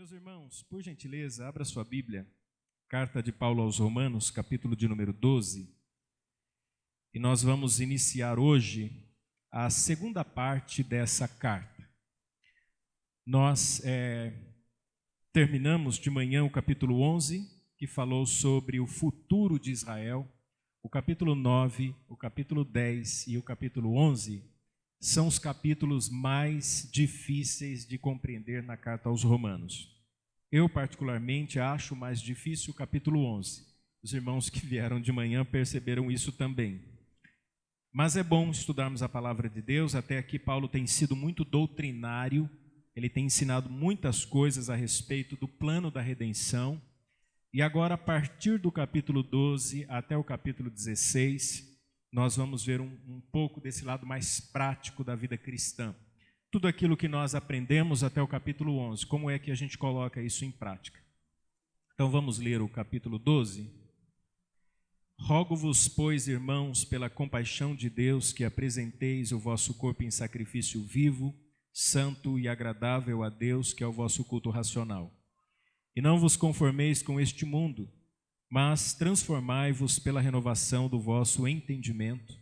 Meus irmãos, por gentileza, abra sua Bíblia, carta de Paulo aos Romanos, capítulo de número 12, e nós vamos iniciar hoje a segunda parte dessa carta. Nós terminamos de manhã o capítulo 11, que falou sobre o futuro de Israel. O capítulo 9, o capítulo 10 e o capítulo 11 são os capítulos mais difíceis de compreender na carta aos Romanos. Eu, particularmente, acho mais difícil o capítulo 11. Os irmãos que vieram de manhã perceberam isso também. Mas é bom estudarmos a palavra de Deus. Até aqui Paulo tem sido muito doutrinário. Ele tem ensinado muitas coisas a respeito do plano da redenção. E agora, a partir do capítulo 12 até o capítulo 16, nós vamos ver um pouco desse lado mais prático da vida cristã. Tudo aquilo que nós aprendemos até o capítulo 11, como é que a gente coloca isso em prática? Então vamos ler o capítulo 12. Rogo-vos, pois, irmãos, pela compaixão de Deus, que apresenteis o vosso corpo em sacrifício vivo, santo e agradável a Deus, que é o vosso culto racional. E não vos conformeis com este mundo, mas transformai-vos pela renovação do vosso entendimento,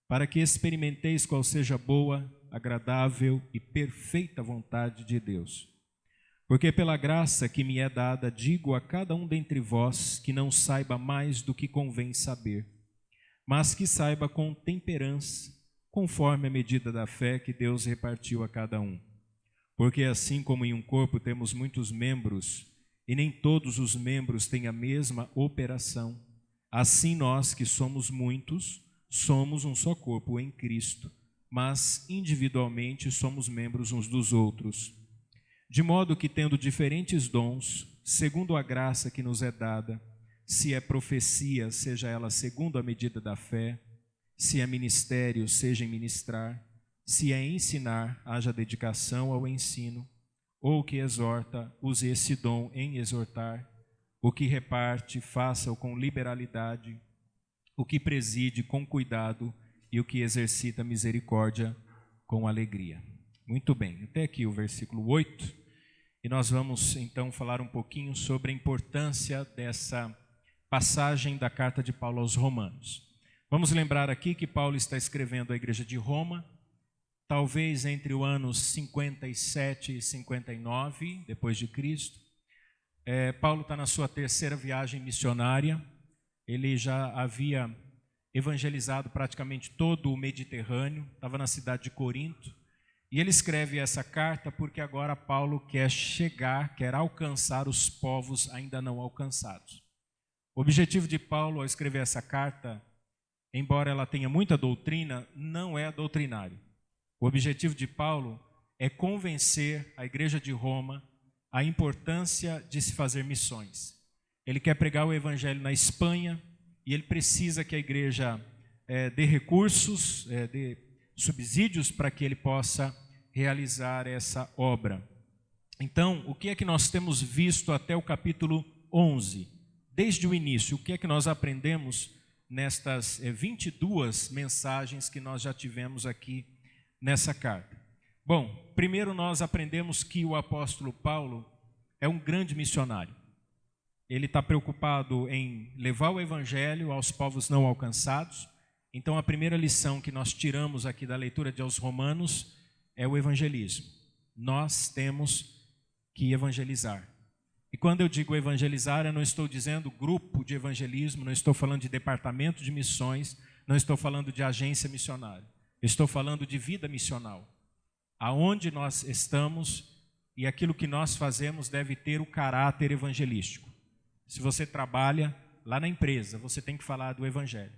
para que experimenteis qual seja a boa, agradável e perfeita vontade de Deus. Porque pela graça que me é dada, digo a cada um dentre vós que não saiba mais do que convém saber, mas que saiba com temperança, conforme a medida da fé que Deus repartiu a cada um. Porque assim como em um corpo temos muitos membros, e nem todos os membros têm a mesma operação, assim nós que somos muitos, somos um só corpo em Cristo, mas individualmente somos membros uns dos outros. De modo que, tendo diferentes dons, segundo a graça que nos é dada, se é profecia, seja ela segundo a medida da fé, se é ministério, seja em ministrar, se é ensinar, haja dedicação ao ensino, ou o que exorta, use esse dom em exortar, o que reparte, faça-o com liberalidade, o que preside com cuidado e o que exercita misericórdia com alegria. Muito bem, até aqui o versículo 8, e nós vamos então falar um pouquinho sobre a importância dessa passagem da carta de Paulo aos Romanos. Vamos lembrar aqui que Paulo está escrevendo à igreja de Roma, talvez entre os anos 57 e 59 depois de Cristo. Paulo está na sua terceira viagem missionária. Ele já havia evangelizado praticamente todo o Mediterrâneo, estava na cidade de Corinto, e ele escreve essa carta porque agora Paulo quer alcançar os povos ainda não alcançados. O objetivo de Paulo ao escrever essa carta, embora ela tenha muita doutrina, não é doutrinário. O objetivo de Paulo é convencer a igreja de Roma a importância de se fazer missões. Ele quer pregar o evangelho na Espanha e ele precisa que a igreja dê recursos, dê subsídios para que ele possa realizar essa obra. Então, o que é que nós temos visto até o capítulo 11? Desde o início, o que é que nós aprendemos nestas 22 mensagens que nós já tivemos aqui nessa carta? Bom, primeiro nós aprendemos que o apóstolo Paulo é um grande missionário. Ele está preocupado em levar o evangelho aos povos não alcançados. Então a primeira lição que nós tiramos aqui da leitura de aos Romanos é o evangelismo. Nós temos que evangelizar. E quando eu digo evangelizar, eu não estou dizendo grupo de evangelismo, não estou falando de departamento de missões, não estou falando de agência missionária. Estou falando de vida missional. Aonde nós estamos e aquilo que nós fazemos deve ter o caráter evangelístico. Se você trabalha lá na empresa, você tem que falar do evangelho,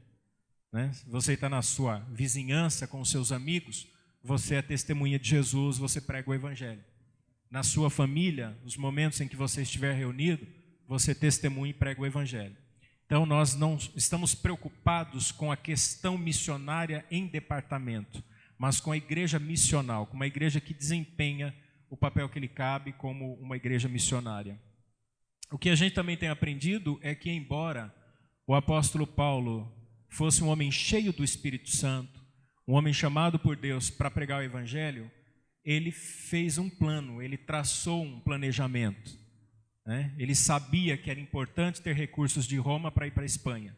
né? Se você está na sua vizinhança com os seus amigos, você é testemunha de Jesus, você prega o evangelho. Na sua família, nos momentos em que você estiver reunido, você testemunha e prega o evangelho. Então nós não estamos preocupados com a questão missionária em departamento, mas com a igreja missional, com uma igreja que desempenha o papel que lhe cabe como uma igreja missionária. O que a gente também tem aprendido é que, embora o apóstolo Paulo fosse um homem cheio do Espírito Santo, um homem chamado por Deus para pregar o evangelho, ele fez um plano, ele traçou um planejamento. né? Ele sabia que era importante ter recursos de Roma para ir para a Espanha.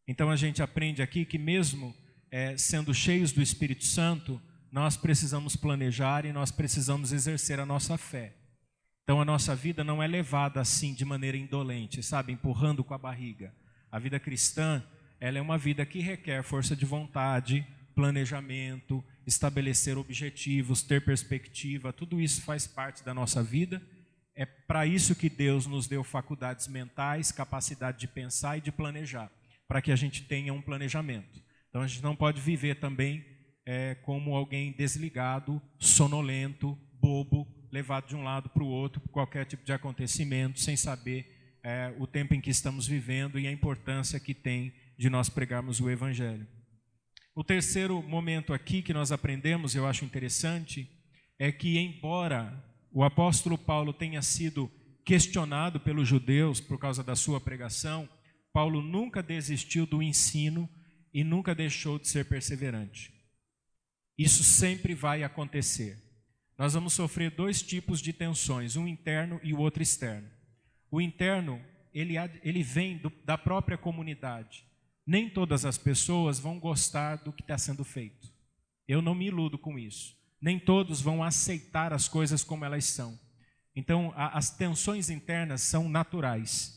Então a gente aprende aqui que mesmo sendo cheios do Espírito Santo, nós precisamos planejar e nós precisamos exercer a nossa fé. Então a nossa vida não é levada assim de maneira indolente, sabe, empurrando com a barriga. A vida cristã, ela é uma vida que requer força de vontade, planejamento, estabelecer objetivos, ter perspectiva, tudo isso faz parte da nossa vida. É para isso que Deus nos deu faculdades mentais, capacidade de pensar e de planejar, para que a gente tenha um planejamento. Então a gente não pode viver também como alguém desligado, sonolento, bobo, levado de um lado para o outro por qualquer tipo de acontecimento, sem saber o tempo em que estamos vivendo e a importância que tem de nós pregarmos o Evangelho. O terceiro momento aqui que nós aprendemos, eu acho interessante, é que embora o apóstolo Paulo tenha sido questionado pelos judeus por causa da sua pregação, Paulo nunca desistiu do ensino e nunca deixou de ser perseverante. Isso sempre vai acontecer. Nós vamos sofrer dois tipos de tensões, um interno e o outro externo. O interno, ele vem da própria comunidade. Nem todas as pessoas vão gostar do que está sendo feito. Eu não me iludo com isso. Nem todos vão aceitar as coisas como elas são. Então, as tensões internas são naturais.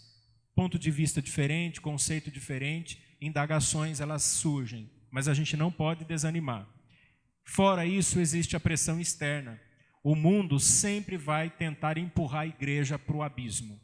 Ponto de vista diferente, conceito diferente, indagações elas surgem. Mas a gente não pode desanimar. Fora isso, existe a pressão externa. O mundo sempre vai tentar empurrar a igreja para o abismo,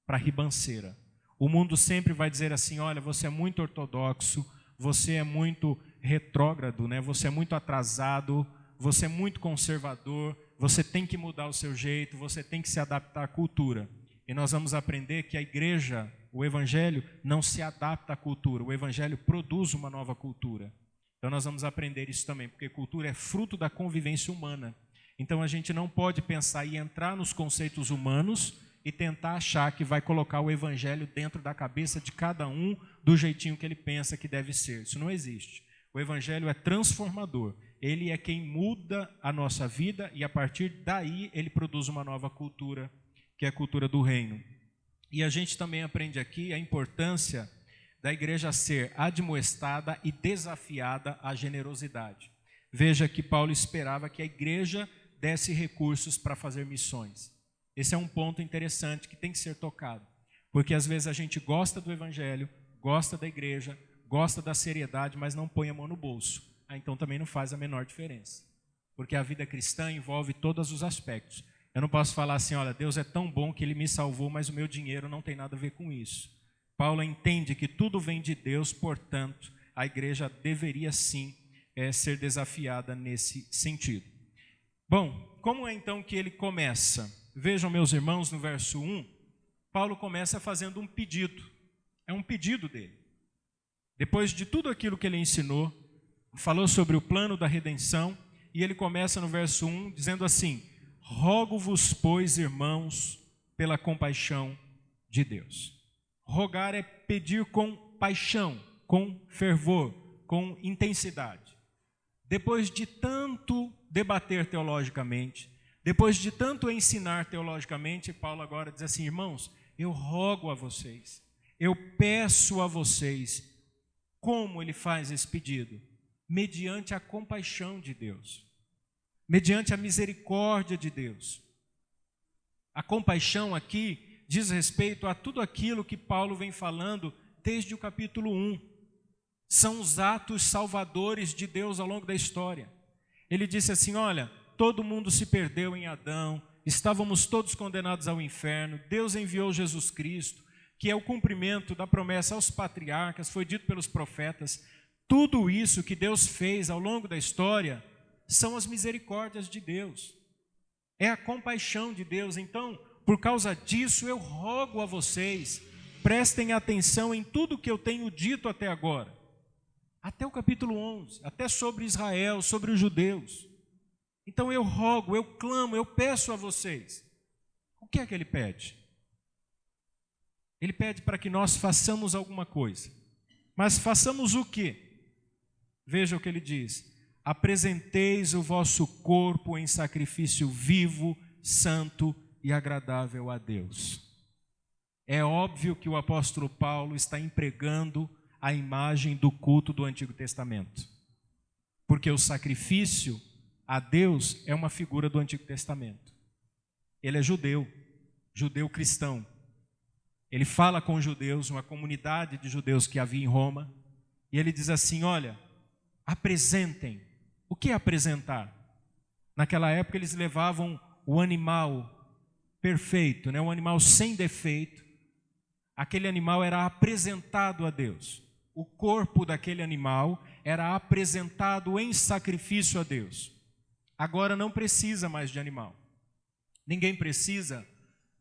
para a ribanceira. O mundo sempre vai dizer assim, olha, você é muito ortodoxo, você é muito retrógrado, né? Você é muito atrasado, você é muito conservador, você tem que mudar o seu jeito, você tem que se adaptar à cultura. E nós vamos aprender que a igreja, o evangelho, não se adapta à cultura, o evangelho produz uma nova cultura. Então nós vamos aprender isso também, porque cultura é fruto da convivência humana. Então a gente não pode pensar em entrar nos conceitos humanos e tentar achar que vai colocar o evangelho dentro da cabeça de cada um do jeitinho que ele pensa que deve ser. Isso não existe. O evangelho é transformador. Ele é quem muda a nossa vida e a partir daí ele produz uma nova cultura, que é a cultura do reino. E a gente também aprende aqui a importância da igreja ser admoestada e desafiada à generosidade. Veja que Paulo esperava que a igreja desse recursos para fazer missões. Esse é um ponto interessante que tem que ser tocado, porque às vezes a gente gosta do evangelho, gosta da igreja, gosta da seriedade, mas não põe a mão no bolso. Então também não faz a menor diferença, porque a vida cristã envolve todos os aspectos. Eu não posso falar assim, olha, Deus é tão bom que Ele me salvou, mas o meu dinheiro não tem nada a ver com isso. Paulo entende que tudo vem de Deus, portanto, a igreja deveria sim ser desafiada nesse sentido. Bom, como é então que ele começa? Vejam, meus irmãos, no verso 1, Paulo começa fazendo um pedido. É um pedido dele. Depois de tudo aquilo que ele ensinou, falou sobre o plano da redenção, e ele começa no verso 1 dizendo assim, rogo-vos, pois, irmãos, pela compaixão de Deus. Rogar é pedir com paixão, com fervor, com intensidade. Depois de tanto debater teologicamente, depois de tanto ensinar teologicamente, Paulo agora diz assim, irmãos, eu rogo a vocês, eu peço a vocês. Como ele faz esse pedido? Mediante a compaixão de Deus, mediante a misericórdia de Deus. A compaixão aqui diz respeito a tudo aquilo que Paulo vem falando desde o capítulo 1. São os atos salvadores de Deus ao longo da história. Ele disse assim, olha, todo mundo se perdeu em Adão, estávamos todos condenados ao inferno, Deus enviou Jesus Cristo, que é o cumprimento da promessa aos patriarcas, foi dito pelos profetas. Tudo isso que Deus fez ao longo da história são as misericórdias de Deus. É a compaixão de Deus. Então, por causa disso, eu rogo a vocês, prestem atenção em tudo que eu tenho dito até agora. Até o capítulo 11, até sobre Israel, sobre os judeus. Então eu rogo, eu clamo, eu peço a vocês. O que é que ele pede? Ele pede para que nós façamos alguma coisa. Mas façamos o quê? Veja o que ele diz. Apresenteis o vosso corpo em sacrifício vivo, santo e agradável a Deus. É óbvio que o apóstolo Paulo está empregando a imagem do culto do Antigo Testamento, porque o sacrifício a Deus é uma figura do Antigo Testamento. Ele é judeu cristão. Ele fala com os judeus, uma comunidade de judeus que havia em Roma, e ele diz assim: olha, apresentem. O que é apresentar? Naquela época eles levavam o animal perfeito, né? Um animal sem defeito. Aquele animal era apresentado a Deus. O corpo daquele animal era apresentado em sacrifício a Deus. Agora não precisa mais de animal. Ninguém precisa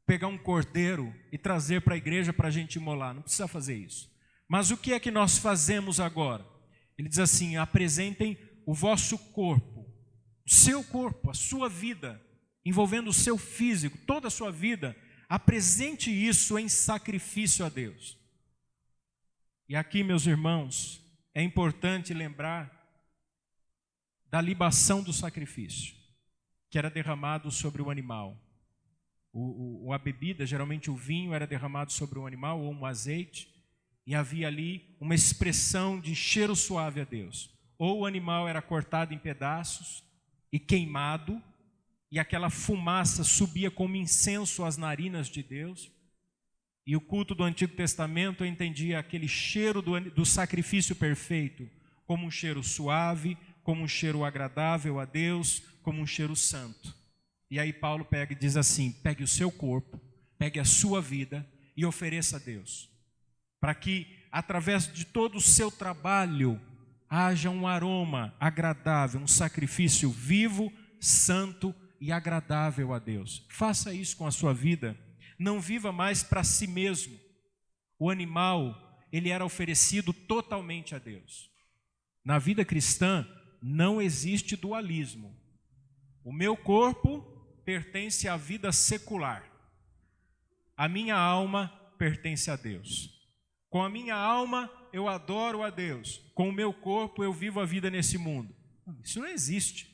pegar um cordeiro e trazer para a igreja para a gente imolar. Não precisa fazer isso. Mas o que é que nós fazemos agora? Ele diz assim: apresentem o vosso corpo, o seu corpo, a sua vida, envolvendo o seu físico, toda a sua vida. Apresente isso em sacrifício a Deus. E aqui, meus irmãos, é importante lembrar da libação do sacrifício, que era derramado sobre o animal. A bebida, geralmente o vinho, era derramado sobre o animal, ou um azeite, e havia ali uma expressão de cheiro suave a Deus. Ou o animal era cortado em pedaços e queimado, e aquela fumaça subia como incenso às narinas de Deus. E o culto do Antigo Testamento entendia aquele cheiro do sacrifício perfeito como um cheiro suave, como um cheiro agradável a Deus, como um cheiro santo. E aí Paulo pega e diz assim: pegue o seu corpo, pegue a sua vida e ofereça a Deus, para que através de todo o seu trabalho haja um aroma agradável, um sacrifício vivo, santo e agradável a Deus. Faça isso com a sua vida. Não viva mais para si mesmo. O animal, ele era oferecido totalmente a Deus. Na vida cristã não existe dualismo. O meu corpo pertence à vida secular. A minha alma pertence a Deus. Com a minha alma eu adoro a Deus. Com o meu corpo eu vivo a vida nesse mundo. Isso não existe.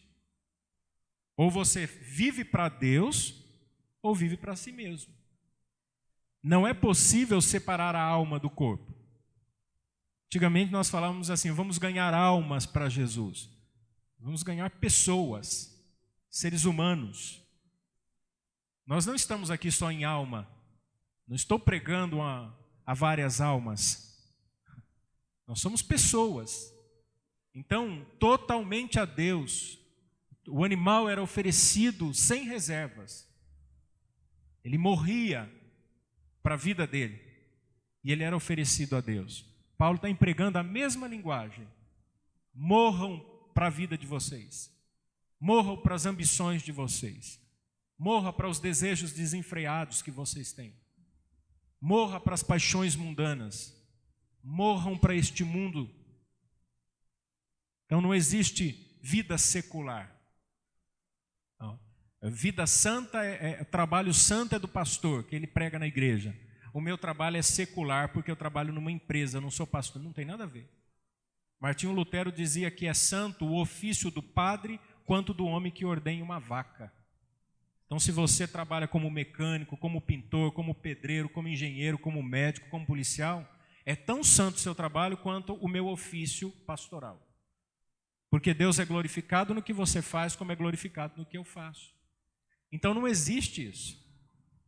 Ou você vive para Deus, ou vive para si mesmo. Não é possível separar a alma do corpo. Antigamente nós falávamos assim: vamos ganhar almas para Jesus. Vamos ganhar pessoas, seres humanos. Nós não estamos aqui só em alma. Não estou pregando a várias almas. Nós somos pessoas. Então, totalmente a Deus. O animal era oferecido sem reservas. Ele morria para a vida dele. E ele era oferecido a Deus. Paulo está empregando a mesma linguagem. Morram para a vida de vocês. Morram para as ambições de vocês. Morra para os desejos desenfreados que vocês têm. Morra para as paixões mundanas. Morram para este mundo. Então não existe vida secular. Vida santa trabalho santo é do pastor, que ele prega na igreja. O meu trabalho é secular, porque eu trabalho numa empresa, eu não sou pastor. Não tem nada a ver. Martinho Lutero dizia que é santo o ofício do padre quanto do homem que ordenha uma vaca. Então, se você trabalha como mecânico, como pintor, como pedreiro, como engenheiro, como médico, como policial, é tão santo o seu trabalho quanto o meu ofício pastoral. Porque Deus é glorificado no que você faz, como é glorificado no que eu faço. Então não existe isso.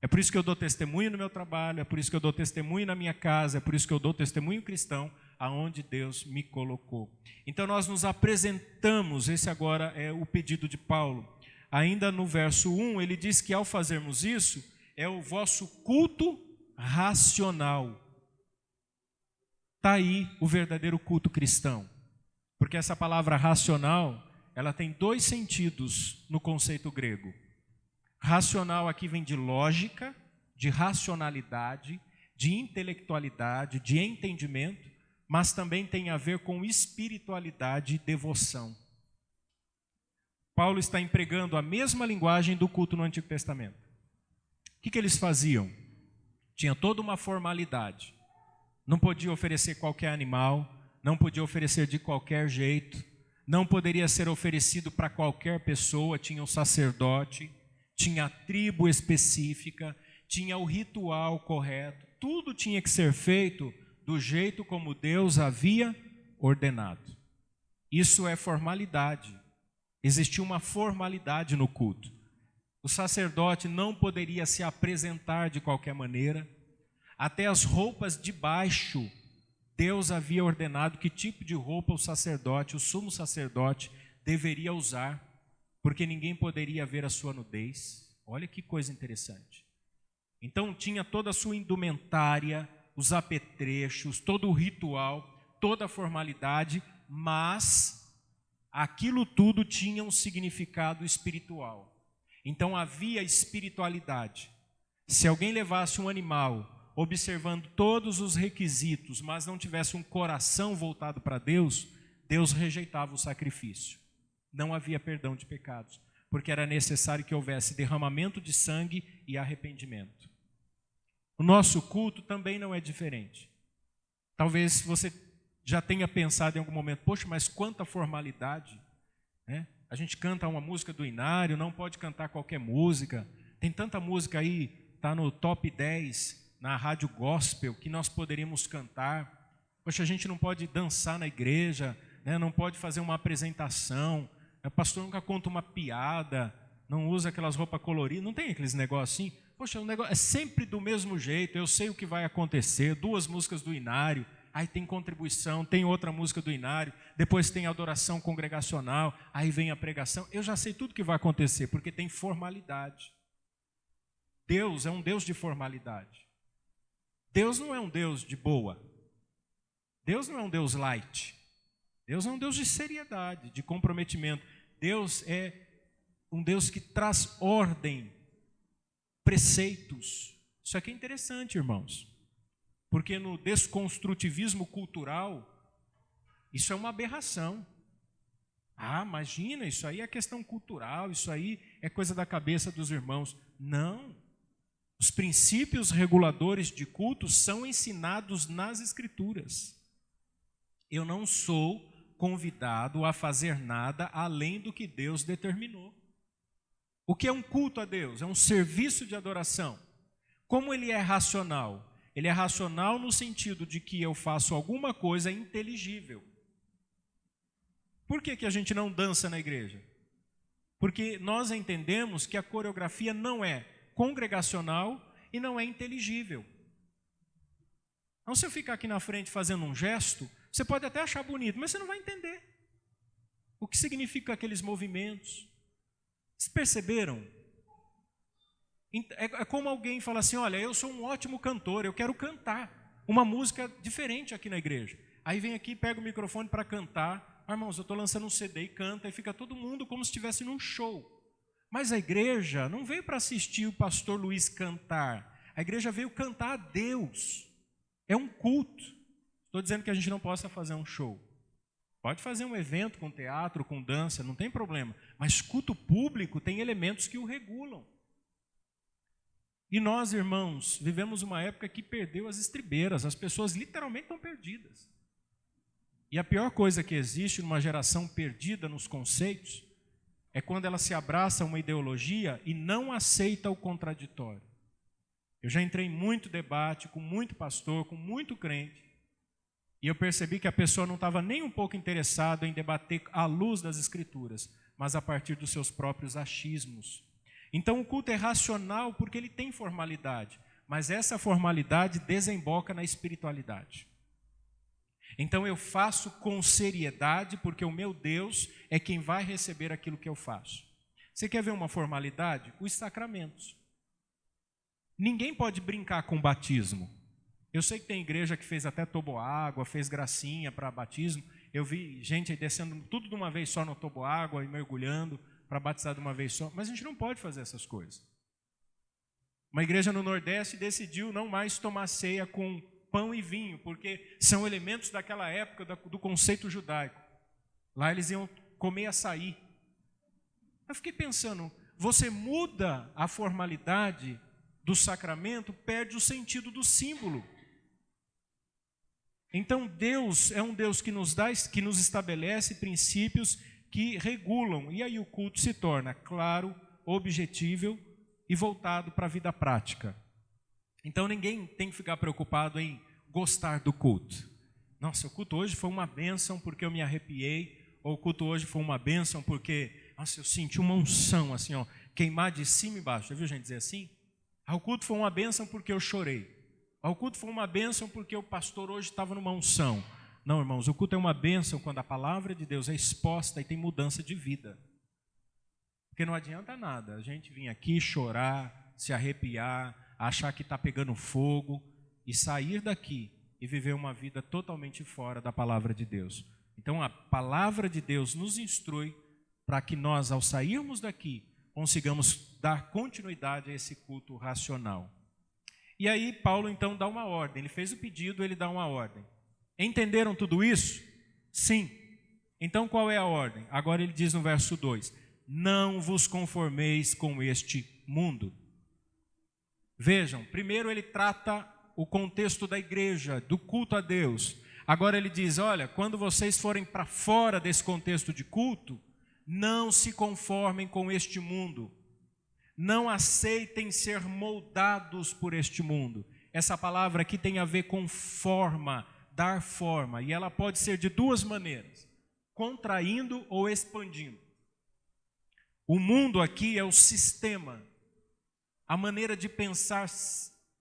É por isso que eu dou testemunho no meu trabalho, é por isso que eu dou testemunho na minha casa, é por isso que eu dou testemunho cristão aonde Deus me colocou. Então nós nos apresentamos, esse agora é o pedido de Paulo. Ainda no verso 1, ele diz que ao fazermos isso, é o vosso culto racional. Está aí o verdadeiro culto cristão. Porque essa palavra racional, ela tem dois sentidos no conceito grego. Racional aqui vem de lógica, de racionalidade, de intelectualidade, de entendimento, mas também tem a ver com espiritualidade e devoção. Paulo está empregando a mesma linguagem do culto no Antigo Testamento. O que eles faziam? Tinha toda uma formalidade. Não podia oferecer qualquer animal, não podia oferecer de qualquer jeito, não poderia ser oferecido para qualquer pessoa, tinha um sacerdote, tinha a tribo específica, tinha o ritual correto. tudo tinha que ser feito do jeito como Deus havia ordenado. Isso é formalidade. Existia uma formalidade no culto. O sacerdote não poderia se apresentar de qualquer maneira. Até as roupas de baixo, Deus havia ordenado que tipo de roupa o sacerdote, o sumo sacerdote, deveria usar, porque ninguém poderia ver a sua nudez. Olha que coisa interessante. Então tinha toda a sua indumentária, os apetrechos, todo o ritual, toda a formalidade, mas aquilo tudo tinha um significado espiritual. Então havia espiritualidade. Se alguém levasse um animal, observando todos os requisitos, mas não tivesse um coração voltado para Deus, Deus rejeitava o sacrifício. Não havia perdão de pecados, porque era necessário que houvesse derramamento de sangue e arrependimento. O nosso culto também não é diferente. Talvez você já tenha pensado em algum momento, poxa, mas quanta formalidade, né? A gente canta uma música do Inário, não pode cantar qualquer música. Tem tanta música aí, está no top 10 na rádio gospel, que nós poderíamos cantar. Poxa, a gente não pode dançar na igreja, né? Não pode fazer uma apresentação. O pastor nunca conta uma piada, não usa aquelas roupas coloridas, não tem aqueles negócios assim. Poxa, o negócio é sempre do mesmo jeito, eu sei o que vai acontecer. 2 músicas do Inário, aí tem contribuição, tem outra música do Inário, depois tem adoração congregacional, aí vem a pregação. Eu já sei tudo que vai acontecer, porque tem formalidade. Deus é um Deus de formalidade. Deus não é um Deus de boa. Deus não é um Deus light. Deus é um Deus de seriedade, de comprometimento. Deus é um Deus que traz ordem, preceitos. Isso aqui é interessante, irmãos. Porque no desconstrutivismo cultural, isso é uma aberração. Ah, imagina, isso aí é questão cultural, isso aí é coisa da cabeça dos irmãos. Não. Os princípios reguladores de culto são ensinados nas Escrituras. Eu não sou convidado a fazer nada além do que Deus determinou. O que é um culto a Deus? É um serviço de adoração. Como ele é racional? Ele é racional no sentido de que eu faço alguma coisa inteligível. Por que a gente não dança na igreja? Porque nós entendemos que a coreografia não é congregacional e não é inteligível. Então, se eu ficar aqui na frente fazendo um gesto, você pode até achar bonito, mas você não vai entender o que significa aqueles movimentos. Vocês perceberam? É como alguém fala assim, olha, eu sou um ótimo cantor, eu quero cantar uma música diferente aqui na igreja. Aí vem aqui, pega o microfone para cantar. Ah, irmãos, eu estou lançando um CD e canta, e fica todo mundo como se estivesse num show. Mas a igreja não veio para assistir o pastor Luiz cantar. A igreja veio cantar a Deus. É um culto. Estou dizendo que a gente não possa fazer um show. Pode fazer um evento com teatro, com dança, não tem problema. Mas culto público tem elementos que o regulam. E nós, irmãos, vivemos uma época que perdeu as estribeiras. As pessoas literalmente estão perdidas. E a pior coisa que existe numa geração perdida nos conceitos é quando ela se abraça a uma ideologia e não aceita o contraditório. Eu já entrei em muito debate com muito pastor, com muito crente, e eu percebi que a pessoa não estava nem um pouco interessada em debater à luz das Escrituras, mas a partir dos seus próprios achismos. Então o culto é racional porque ele tem formalidade, mas essa formalidade desemboca na espiritualidade. Então eu faço com seriedade porque o meu Deus é quem vai receber aquilo que eu faço. Você quer ver uma formalidade? Os sacramentos. Ninguém pode brincar com batismo. Eu sei que tem igreja que fez até toboágua, fez gracinha para batismo. Eu vi gente aí descendo tudo de uma vez só no toboágua e mergulhando para batizar de uma vez só. Mas a gente não pode fazer essas coisas. Uma igreja no Nordeste decidiu não mais tomar ceia com pão e vinho, porque são elementos daquela época do conceito judaico. Lá eles iam comer açaí. Eu fiquei pensando, você muda a formalidade do sacramento, perde o sentido do símbolo. Então Deus é um Deus que nos estabelece princípios que regulam, e aí o culto se torna claro, objetível e voltado para a vida prática. Então ninguém tem que ficar preocupado em gostar do culto. Nossa, o culto hoje foi uma bênção porque eu me arrepiei, ou o culto hoje foi uma bênção porque, nossa, eu senti uma unção assim, ó, queimar de cima e baixo. Já viu gente dizer assim? O culto foi uma bênção porque eu chorei. O culto foi uma bênção porque o pastor hoje estava numa unção. Não, irmãos, o culto é uma bênção quando a palavra de Deus é exposta e tem mudança de vida. Porque não adianta nada a gente vir aqui chorar, se arrepiar, achar que está pegando fogo e sair daqui e viver uma vida totalmente fora da palavra de Deus. Então a palavra de Deus nos instrui para que nós, ao sairmos daqui, consigamos dar continuidade a esse culto racional. E aí Paulo então dá uma ordem, ele fez o pedido, ele dá uma ordem. Entenderam tudo isso? Sim. Então qual é a ordem? Agora ele diz no verso 2, não vos conformeis com este mundo. Vejam, primeiro ele trata o contexto da igreja, do culto a Deus. Agora ele diz, olha, quando vocês forem para fora desse contexto de culto, não se conformem com este mundo. Não aceitem ser moldados por este mundo. Essa palavra aqui tem a ver com forma, dar forma. E ela pode ser de duas maneiras, contraindo ou expandindo. O mundo aqui é o sistema, a maneira de pensar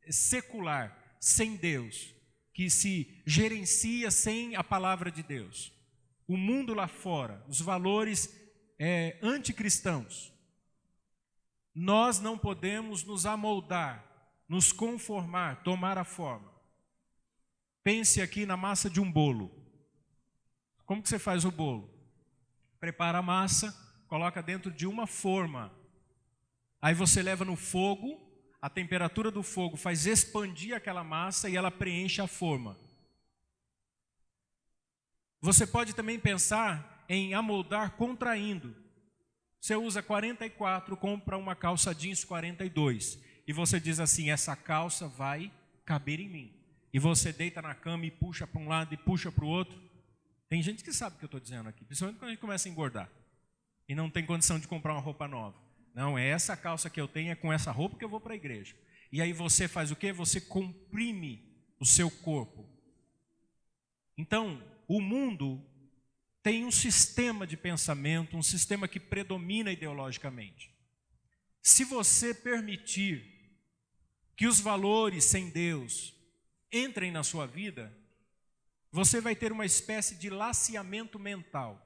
secular, sem Deus, que se gerencia sem a palavra de Deus. O mundo lá fora, os valores anticristãos. Nós não podemos nos amoldar, nos conformar, tomar a forma. Pense aqui na massa de um bolo. Como que você faz o bolo? Prepara a massa, coloca dentro de uma forma. Aí você leva no fogo, a temperatura do fogo faz expandir aquela massa e ela preenche a forma. Você pode também pensar em amoldar contraindo. Você usa 44, compra uma calça jeans 42 e você diz assim, essa calça vai caber em mim. E você deita na cama e puxa para um lado e puxa para o outro. Tem gente que sabe o que eu estou dizendo aqui, principalmente quando a gente começa a engordar e não tem condição de comprar uma roupa nova. Não, é essa calça que eu tenho, é com essa roupa que eu vou para a igreja. E aí você faz o quê? Você comprime o seu corpo. Então, o mundo tem um sistema de pensamento, um sistema que predomina ideologicamente. Se você permitir que os valores sem Deus entrem na sua vida, você vai ter uma espécie de laceamento mental.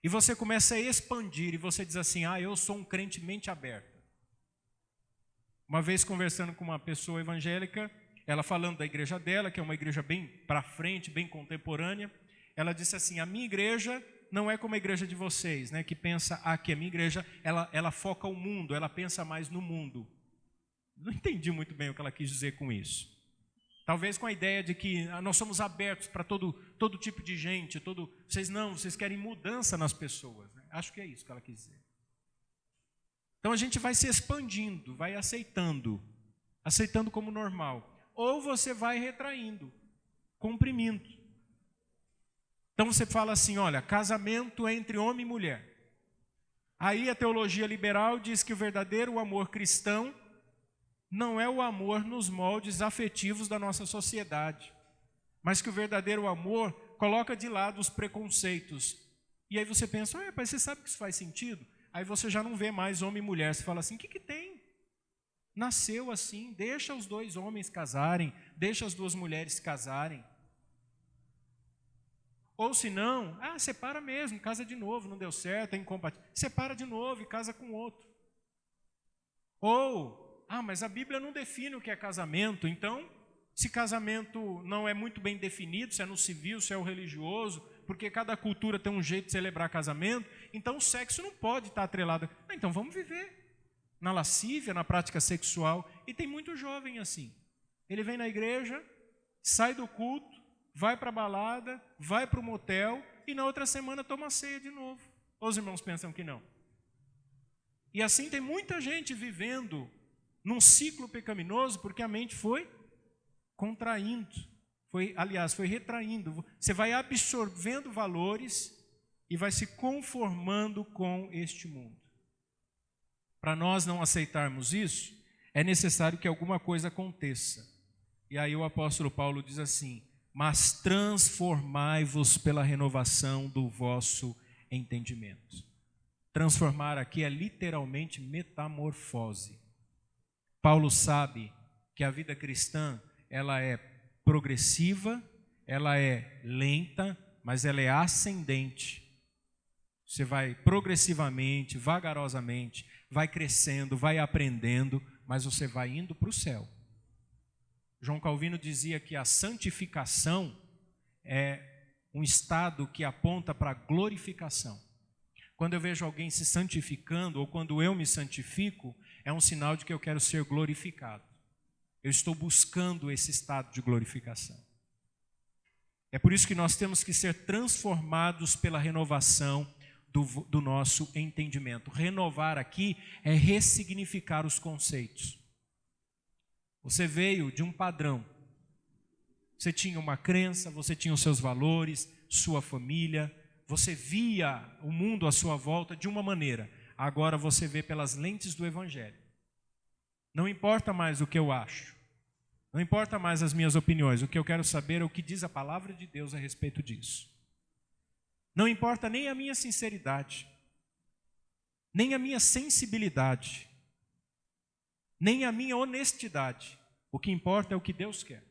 E você começa a expandir e você diz assim, eu sou um crente mente aberta. Uma vez conversando com uma pessoa evangélica, ela falando da igreja dela, que é uma igreja bem para frente, bem contemporânea, ela disse assim, a minha igreja não é como a igreja de vocês, né, que pensa que a minha igreja, ela foca o mundo, ela pensa mais no mundo. Não entendi muito bem o que ela quis dizer com isso. Talvez com a ideia de que nós somos abertos para todo tipo de gente, vocês querem mudança nas pessoas, né? Acho que é isso que ela quis dizer. Então a gente vai se expandindo, vai aceitando como normal. Ou você vai retraindo, comprimindo. Então você fala assim, olha, casamento entre homem e mulher. Aí a teologia liberal diz que o verdadeiro amor cristão não é o amor nos moldes afetivos da nossa sociedade, mas que o verdadeiro amor coloca de lado os preconceitos. E aí você pensa, mas você sabe que isso faz sentido? Aí você já não vê mais homem e mulher, você fala assim, o que tem? Nasceu assim, deixa os dois homens casarem, deixa as duas mulheres casarem. Ou se não, separa mesmo, casa de novo, não deu certo, é incompatível. Separa de novo e casa com outro. Ou, mas a Bíblia não define o que é casamento, então, se casamento não é muito bem definido, se é no civil, se é o religioso, porque cada cultura tem um jeito de celebrar casamento, então o sexo não pode estar atrelado. Então vamos viver na lascívia, na prática sexual. E tem muito jovem assim. Ele vem na igreja, sai do culto, vai para a balada, vai para o motel e na outra semana toma ceia de novo. Os irmãos pensam que não. E assim tem muita gente vivendo num ciclo pecaminoso porque a mente foi contraindo, foi retraindo. Você vai absorvendo valores e vai se conformando com este mundo. Para nós não aceitarmos isso, é necessário que alguma coisa aconteça. E aí o apóstolo Paulo diz assim: mas transformai-vos pela renovação do vosso entendimento. Transformar aqui é literalmente metamorfose. Paulo sabe que a vida cristã, ela é progressiva, ela é lenta, mas ela é ascendente. Você vai progressivamente, vagarosamente, vai crescendo, vai aprendendo, mas você vai indo para o céu. João Calvino dizia que a santificação é um estado que aponta para a glorificação. Quando eu vejo alguém se santificando, ou quando eu me santifico, é um sinal de que eu quero ser glorificado. Eu estou buscando esse estado de glorificação. É por isso que nós temos que ser transformados pela renovação do nosso entendimento. Renovar aqui é ressignificar os conceitos. Você veio de um padrão. Você tinha uma crença, você tinha os seus valores, sua família. Você via o mundo à sua volta de uma maneira. Agora você vê pelas lentes do Evangelho. Não importa mais o que eu acho. Não importa mais as minhas opiniões. O que eu quero saber é o que diz a palavra de Deus a respeito disso. Não importa nem a minha sinceridade, nem a minha sensibilidade, nem a minha honestidade. O que importa é o que Deus quer.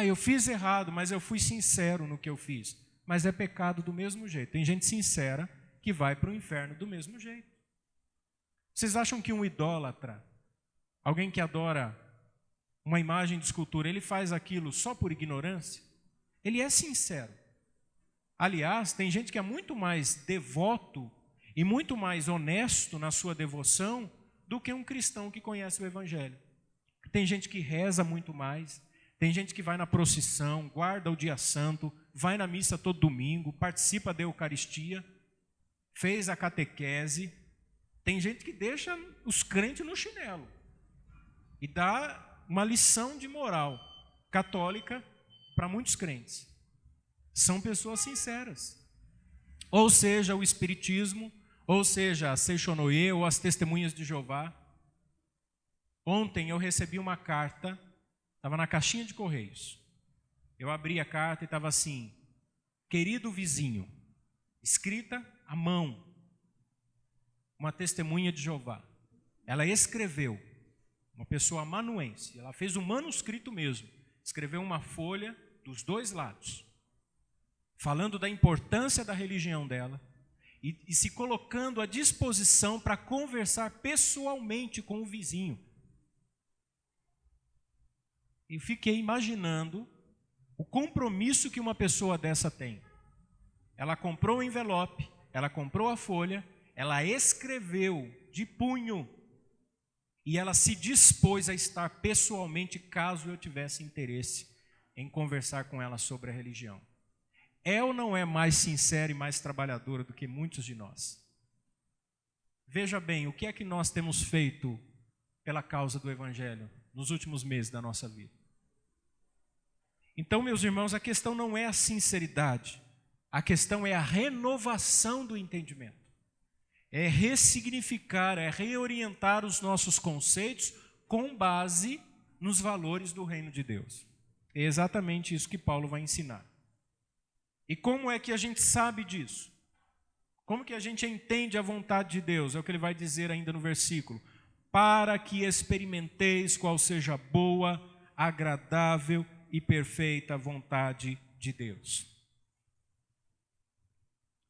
Eu fiz errado, mas eu fui sincero no que eu fiz. Mas é pecado do mesmo jeito. Tem gente sincera que vai para o inferno do mesmo jeito. Vocês acham que um idólatra, alguém que adora uma imagem de escultura, ele faz aquilo só por ignorância? Ele é sincero. Aliás, tem gente que é muito mais devoto e muito mais honesto na sua devoção do que um cristão que conhece o Evangelho. Tem gente que reza muito mais, tem gente que vai na procissão, guarda o dia santo, vai na missa todo domingo, participa da Eucaristia, fez a catequese. Tem gente que deixa os crentes no chinelo e dá uma lição de moral católica para muitos crentes. São pessoas sinceras. Ou seja, o Espiritismo, ou seja, a Seixonoye ou as Testemunhas de Jeová. Ontem eu recebi uma carta, estava na caixinha de correios. Eu abri a carta e estava assim: querido vizinho, escrita à mão, uma testemunha de Jeová. Ela escreveu, uma pessoa amanuense, ela fez um manuscrito mesmo, escreveu uma folha dos dois lados, falando da importância da religião dela e se colocando à disposição para conversar pessoalmente com o vizinho. E fiquei imaginando o compromisso que uma pessoa dessa tem. Ela comprou o envelope, ela comprou a folha, ela escreveu de punho e ela se dispôs a estar pessoalmente caso eu tivesse interesse em conversar com ela sobre a religião. É ou não é mais sincera e mais trabalhadora do que muitos de nós? Veja bem, o que é que nós temos feito pela causa do Evangelho nos últimos meses da nossa vida? Então, meus irmãos, a questão não é a sinceridade, a questão é a renovação do entendimento. É ressignificar, é reorientar os nossos conceitos com base nos valores do reino de Deus. É exatamente isso que Paulo vai ensinar. E como é que a gente sabe disso? Como que a gente entende a vontade de Deus? É o que ele vai dizer ainda no versículo. Para que experimenteis qual seja a boa, agradável e perfeita vontade de Deus.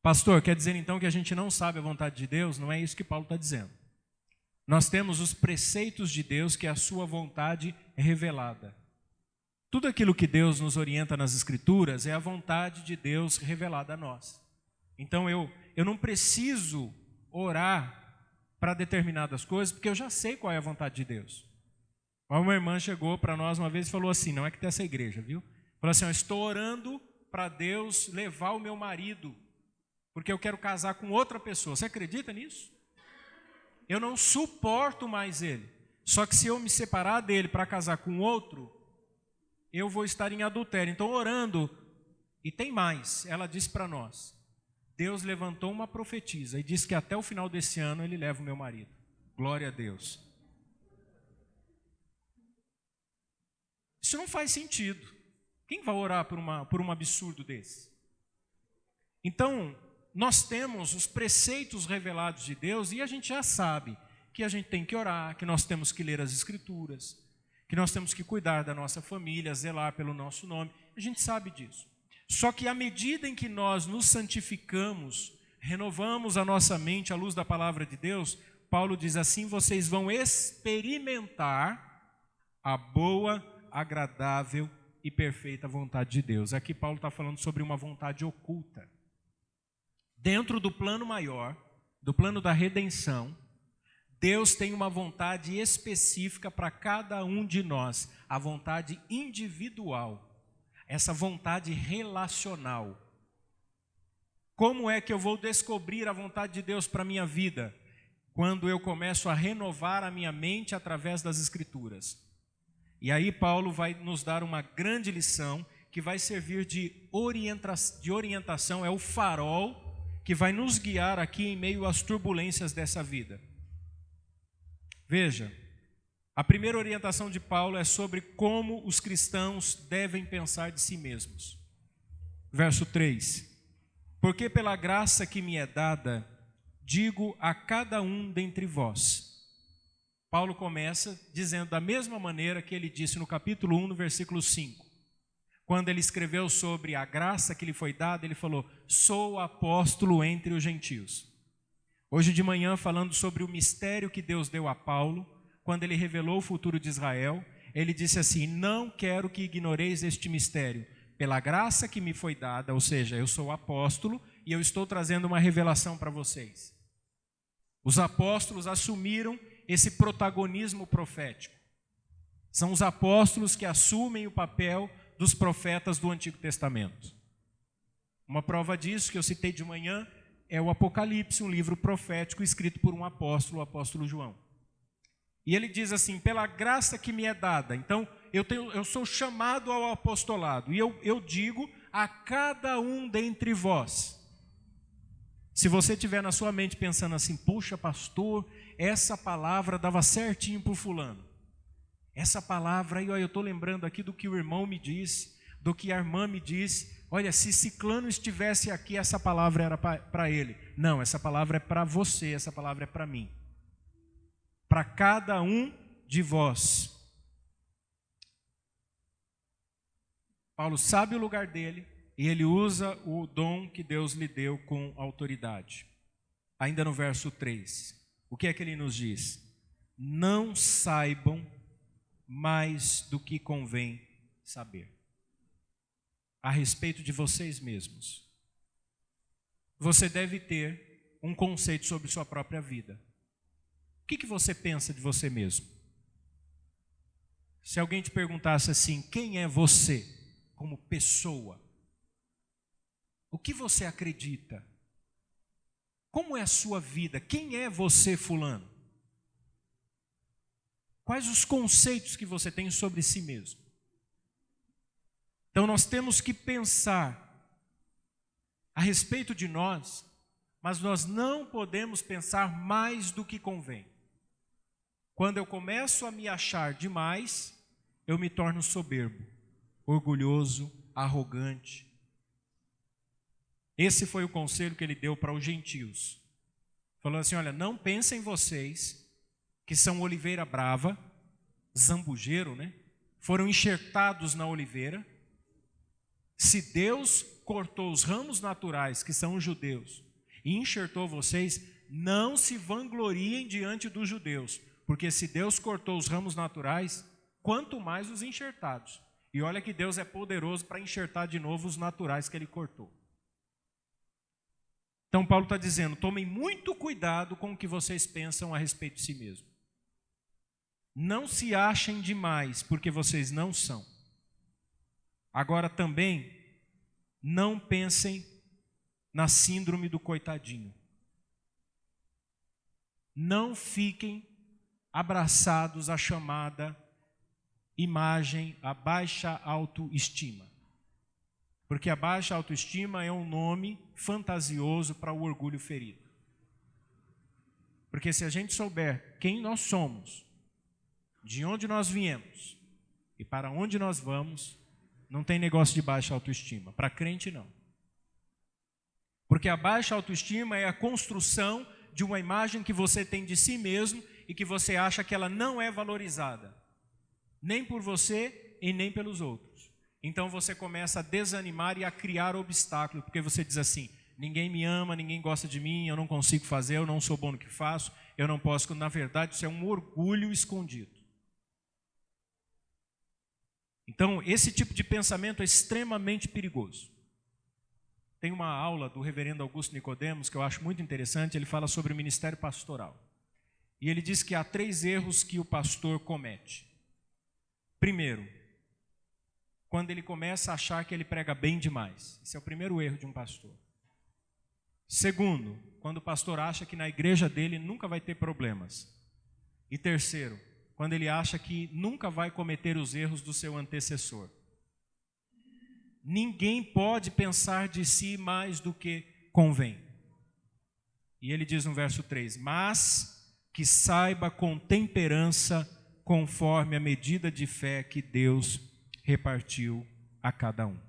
Pastor, quer dizer então que a gente não sabe a vontade de Deus? Não é isso que Paulo está dizendo. Nós temos os preceitos de Deus, que é a sua vontade revelada. Tudo aquilo que Deus nos orienta nas Escrituras é a vontade de Deus revelada a nós. Então eu não preciso orar para determinadas coisas, porque eu já sei qual é a vontade de Deus. Uma irmã chegou para nós uma vez e falou assim, não é que tem essa igreja, viu? Falou assim, eu estou orando para Deus levar o meu marido, porque eu quero casar com outra pessoa. Você acredita nisso? Eu não suporto mais ele. Só que se eu me separar dele para casar com outro, eu vou estar em adultério. Então, orando, e tem mais, ela disse para nós, Deus levantou uma profetisa e disse que até o final desse ano ele leva o meu marido. Glória a Deus. Isso não faz sentido. Quem vai orar por um absurdo desse? Então, nós temos os preceitos revelados de Deus e a gente já sabe que a gente tem que orar, que nós temos que ler as Escrituras, que nós temos que cuidar da nossa família, zelar pelo nosso nome. A gente sabe disso. Só que à medida em que nós nos santificamos, renovamos a nossa mente à luz da palavra de Deus, Paulo diz assim: vocês vão experimentar a boa, agradável e perfeita vontade de Deus. Aqui Paulo está falando sobre uma vontade oculta. Dentro do plano maior, do plano da redenção, Deus tem uma vontade específica para cada um de nós, a vontade individual, essa vontade relacional. Como é que eu vou descobrir a vontade de Deus para a minha vida? Quando eu começo a renovar a minha mente através das Escrituras. E aí Paulo vai nos dar uma grande lição que vai servir de orientação, é o farol que vai nos guiar aqui em meio às turbulências dessa vida. Veja, a primeira orientação de Paulo é sobre como os cristãos devem pensar de si mesmos. Verso 3. Porque pela graça que me é dada, digo a cada um dentre vós. Paulo começa dizendo da mesma maneira que ele disse no capítulo 1, no versículo 5. Quando ele escreveu sobre a graça que lhe foi dada, ele falou: sou apóstolo entre os gentios. Hoje de manhã, falando sobre o mistério que Deus deu a Paulo, quando ele revelou o futuro de Israel, ele disse assim: não quero que ignoreis este mistério. Pela graça que me foi dada, ou seja, eu sou apóstolo e eu estou trazendo uma revelação para vocês. Os apóstolos assumiram esse protagonismo profético. São os apóstolos que assumem o papel dos profetas do Antigo Testamento. Uma prova disso que eu citei de manhã é o Apocalipse, um livro profético escrito por um apóstolo, o apóstolo João. E ele diz assim: pela graça que me é dada. Então, eu sou chamado ao apostolado. E eu digo a cada um dentre vós. Se você estiver na sua mente pensando assim: puxa, pastor, essa palavra dava certinho para o fulano. Essa palavra aí, olha, eu estou lembrando aqui do que o irmão me disse, do que a irmã me disse. Olha, se ciclano estivesse aqui, essa palavra era para ele. Não, essa palavra é para você, essa palavra é para mim. Para cada um de vós. Paulo sabe o lugar dele e ele usa o dom que Deus lhe deu com autoridade. Ainda no verso 3, o que é que ele nos diz? Não saibam mais do que convém saber a respeito de vocês mesmos. Você deve ter um conceito sobre sua própria vida. O que você pensa de você mesmo? Se alguém te perguntasse assim: quem é você como pessoa? O que você acredita? Como é a sua vida? Quem é você, fulano? Quais os conceitos que você tem sobre si mesmo? Então nós temos que pensar a respeito de nós, mas nós não podemos pensar mais do que convém. Quando eu começo a me achar demais, eu me torno soberbo, orgulhoso, arrogante. Esse foi o conselho que ele deu para os gentios. Falou assim: olha, não pensem vocês que são oliveira brava, zambujeiro, né? Foram enxertados na oliveira. Se Deus cortou os ramos naturais, que são os judeus, e enxertou vocês, não se vangloriem diante dos judeus, porque se Deus cortou os ramos naturais, quanto mais os enxertados. E olha que Deus é poderoso para enxertar de novo os naturais que ele cortou. Então Paulo está dizendo: tomem muito cuidado com o que vocês pensam a respeito de si mesmo. Não se achem demais, porque vocês não são. Agora também, não pensem na síndrome do coitadinho. Não fiquem abraçados à chamada imagem, à baixa autoestima. Porque a baixa autoestima é um nome fantasioso para o orgulho ferido. Porque se a gente souber quem nós somos, de onde nós viemos, E para onde nós vamos, não tem negócio de baixa autoestima. Para crente, não. Porque a baixa autoestima é a construção de uma imagem que você tem de si mesmo e que você acha que ela não é valorizada, nem por você e nem pelos outros. Então você começa a desanimar e a criar obstáculos, porque você diz assim: ninguém me ama, ninguém gosta de mim, eu não consigo fazer, eu não sou bom no que faço, eu não posso. Na verdade, isso é um orgulho escondido. Então, esse tipo de pensamento é extremamente perigoso. Tem uma aula do reverendo Augusto Nicodemos que eu acho muito interessante. Ele fala sobre o ministério pastoral. E ele diz que há 3 erros que o pastor comete. Primeiro, quando ele começa a achar que ele prega bem demais. Esse é o primeiro erro de um pastor. Segundo, quando o pastor acha que na igreja dele nunca vai ter problemas. E terceiro, quando ele acha que nunca vai cometer os erros do seu antecessor. Ninguém pode pensar de si mais do que convém. E ele diz no verso 3, mas que saiba com temperança, conforme a medida de fé que Deus repartiu a cada um.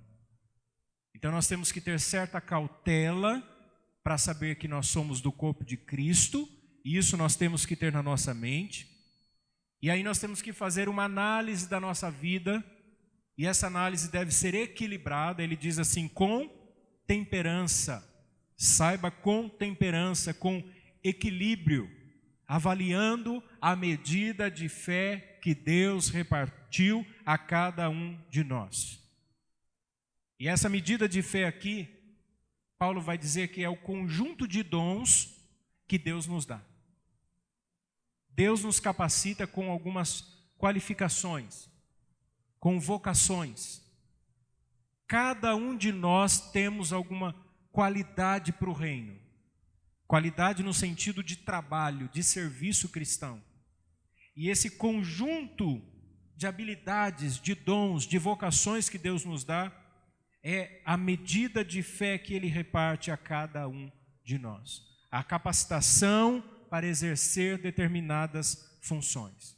Então nós temos que ter certa cautela para saber que nós somos do corpo de Cristo, e isso nós temos que ter na nossa mente. E aí nós temos que fazer uma análise da nossa vida, e essa análise deve ser equilibrada. Ele diz assim, com temperança, saiba com temperança, com equilíbrio, avaliando a medida de fé que Deus repartiu a cada um de nós. E essa medida de fé aqui, Paulo vai dizer que é o conjunto de dons que Deus nos dá. Deus nos capacita com algumas qualificações, com vocações. Cada um de nós temos alguma qualidade para o reino. Qualidade no sentido de trabalho, de serviço cristão. E esse conjunto de habilidades, de dons, de vocações que Deus nos dá, é a medida de fé que Ele reparte a cada um de nós. A capacitação para exercer determinadas funções.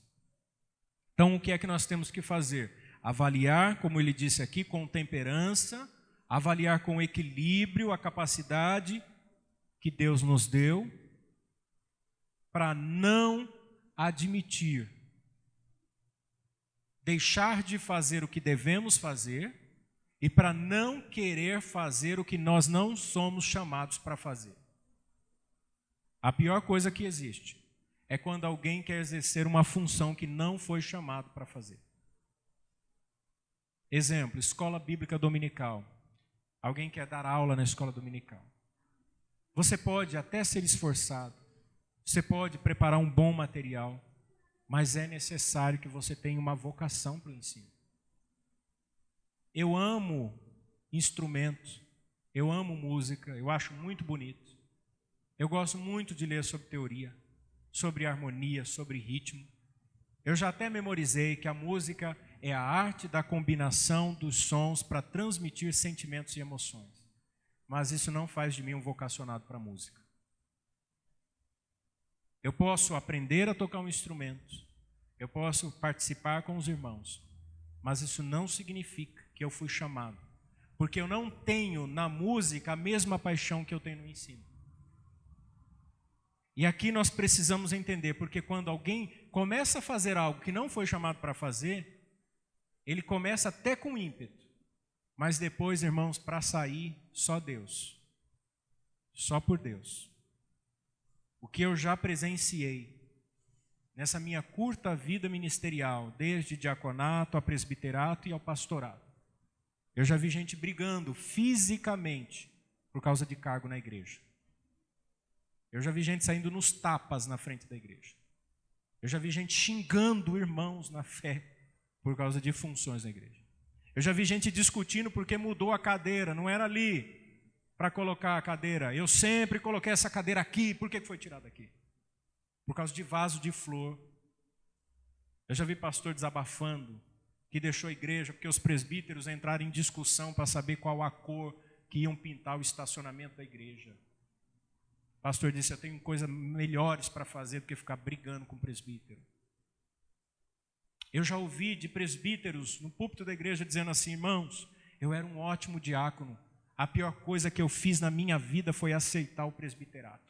Então, o que é que nós temos que fazer? Avaliar, como ele disse aqui, com temperança, avaliar com equilíbrio a capacidade que Deus nos deu, para não admitir, deixar de fazer o que devemos fazer, e para não querer fazer o que nós não somos chamados para fazer. A pior coisa que existe é quando alguém quer exercer uma função que não foi chamado para fazer. Exemplo, escola bíblica dominical. Alguém quer dar aula na escola dominical. Você pode até ser esforçado, você pode preparar um bom material, mas é necessário que você tenha uma vocação para o ensino. Eu amo instrumentos, eu amo música, eu acho muito bonito. Eu gosto muito de ler sobre teoria, sobre harmonia, sobre ritmo. Eu já até memorizei que a música é a arte da combinação dos sons para transmitir sentimentos e emoções. Mas isso não faz de mim um vocacionado para a música. Eu posso aprender a tocar um instrumento, eu posso participar com os irmãos, mas isso não significa que eu fui chamado, porque eu não tenho na música a mesma paixão que eu tenho no ensino. E aqui nós precisamos entender, porque quando alguém começa a fazer algo que não foi chamado para fazer, ele começa até com ímpeto, mas depois, irmãos, para sair, só Deus, só por Deus. O que eu já presenciei nessa minha curta vida ministerial, desde diaconato a presbiterato e ao pastorado, eu já vi gente brigando fisicamente por causa de cargo na igreja. Eu já vi gente saindo nos tapas na frente da igreja. Eu já vi gente xingando irmãos na fé por causa de funções na igreja. Eu já vi gente discutindo porque mudou a cadeira, não era ali para colocar a cadeira. Eu sempre coloquei essa cadeira aqui, por que foi tirada aqui? Por causa de vaso de flor. Eu já vi pastor desabafando que deixou a igreja porque os presbíteros entraram em discussão para saber qual a cor que iam pintar o estacionamento da igreja. O pastor disse, eu tenho coisas melhores para fazer do que ficar brigando com o presbítero. Eu já ouvi de presbíteros no púlpito da igreja dizendo assim: irmãos, eu era um ótimo diácono. A pior coisa que eu fiz na minha vida foi aceitar o presbiterato.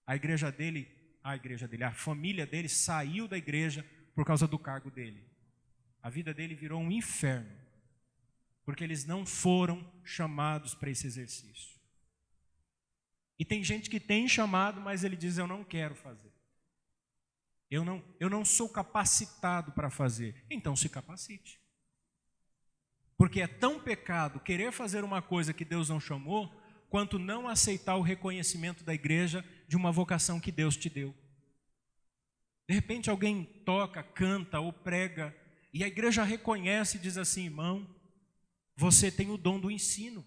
A família dele saiu da igreja por causa do cargo dele. A vida dele virou um inferno, porque eles não foram chamados para esse exercício. E tem gente que tem chamado, mas ele diz: eu não quero fazer. Eu não sou capacitado para fazer. Então se capacite. Porque é tão pecado querer fazer uma coisa que Deus não chamou, quanto não aceitar o reconhecimento da igreja de uma vocação que Deus te deu. De repente alguém toca, canta ou prega, e a igreja reconhece e diz assim: irmão, você tem o dom do ensino.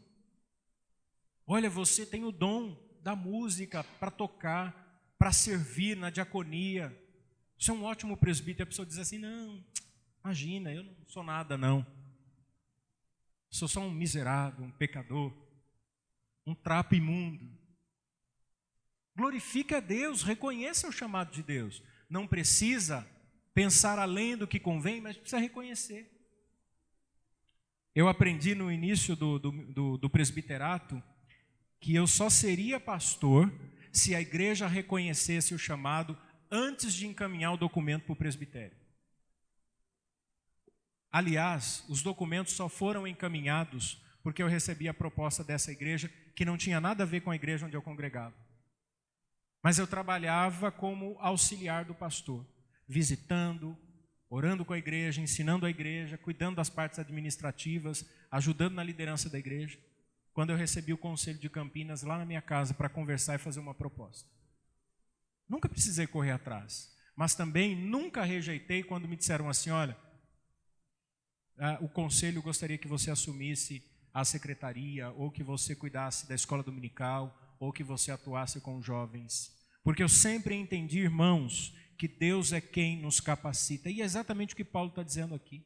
Olha, você tem o dom da música para tocar, para servir na diaconia. Você é um ótimo presbítero. A pessoa diz assim: não, imagina, eu não sou nada não. Sou só um miserável, um pecador, um trapo imundo. Glorifique a Deus, reconheça o chamado de Deus. Não precisa pensar além do que convém, mas precisa reconhecer. Eu aprendi no início do presbiterato que eu só seria pastor se a igreja reconhecesse o chamado antes de encaminhar o documento para o presbitério. Aliás, os documentos só foram encaminhados porque eu recebi a proposta dessa igreja, que não tinha nada a ver com a igreja onde eu congregava. Mas eu trabalhava como auxiliar do pastor, visitando, orando com a igreja, ensinando a igreja, cuidando das partes administrativas, ajudando na liderança da igreja, quando eu recebi o conselho de Campinas lá na minha casa para conversar e fazer uma proposta. Nunca precisei correr atrás, mas também nunca rejeitei quando me disseram assim: olha, o conselho gostaria que você assumisse a secretaria, ou que você cuidasse da escola dominical, ou que você atuasse com jovens. Porque eu sempre entendi, irmãos, que Deus é quem nos capacita. E é exatamente o que Paulo está dizendo aqui.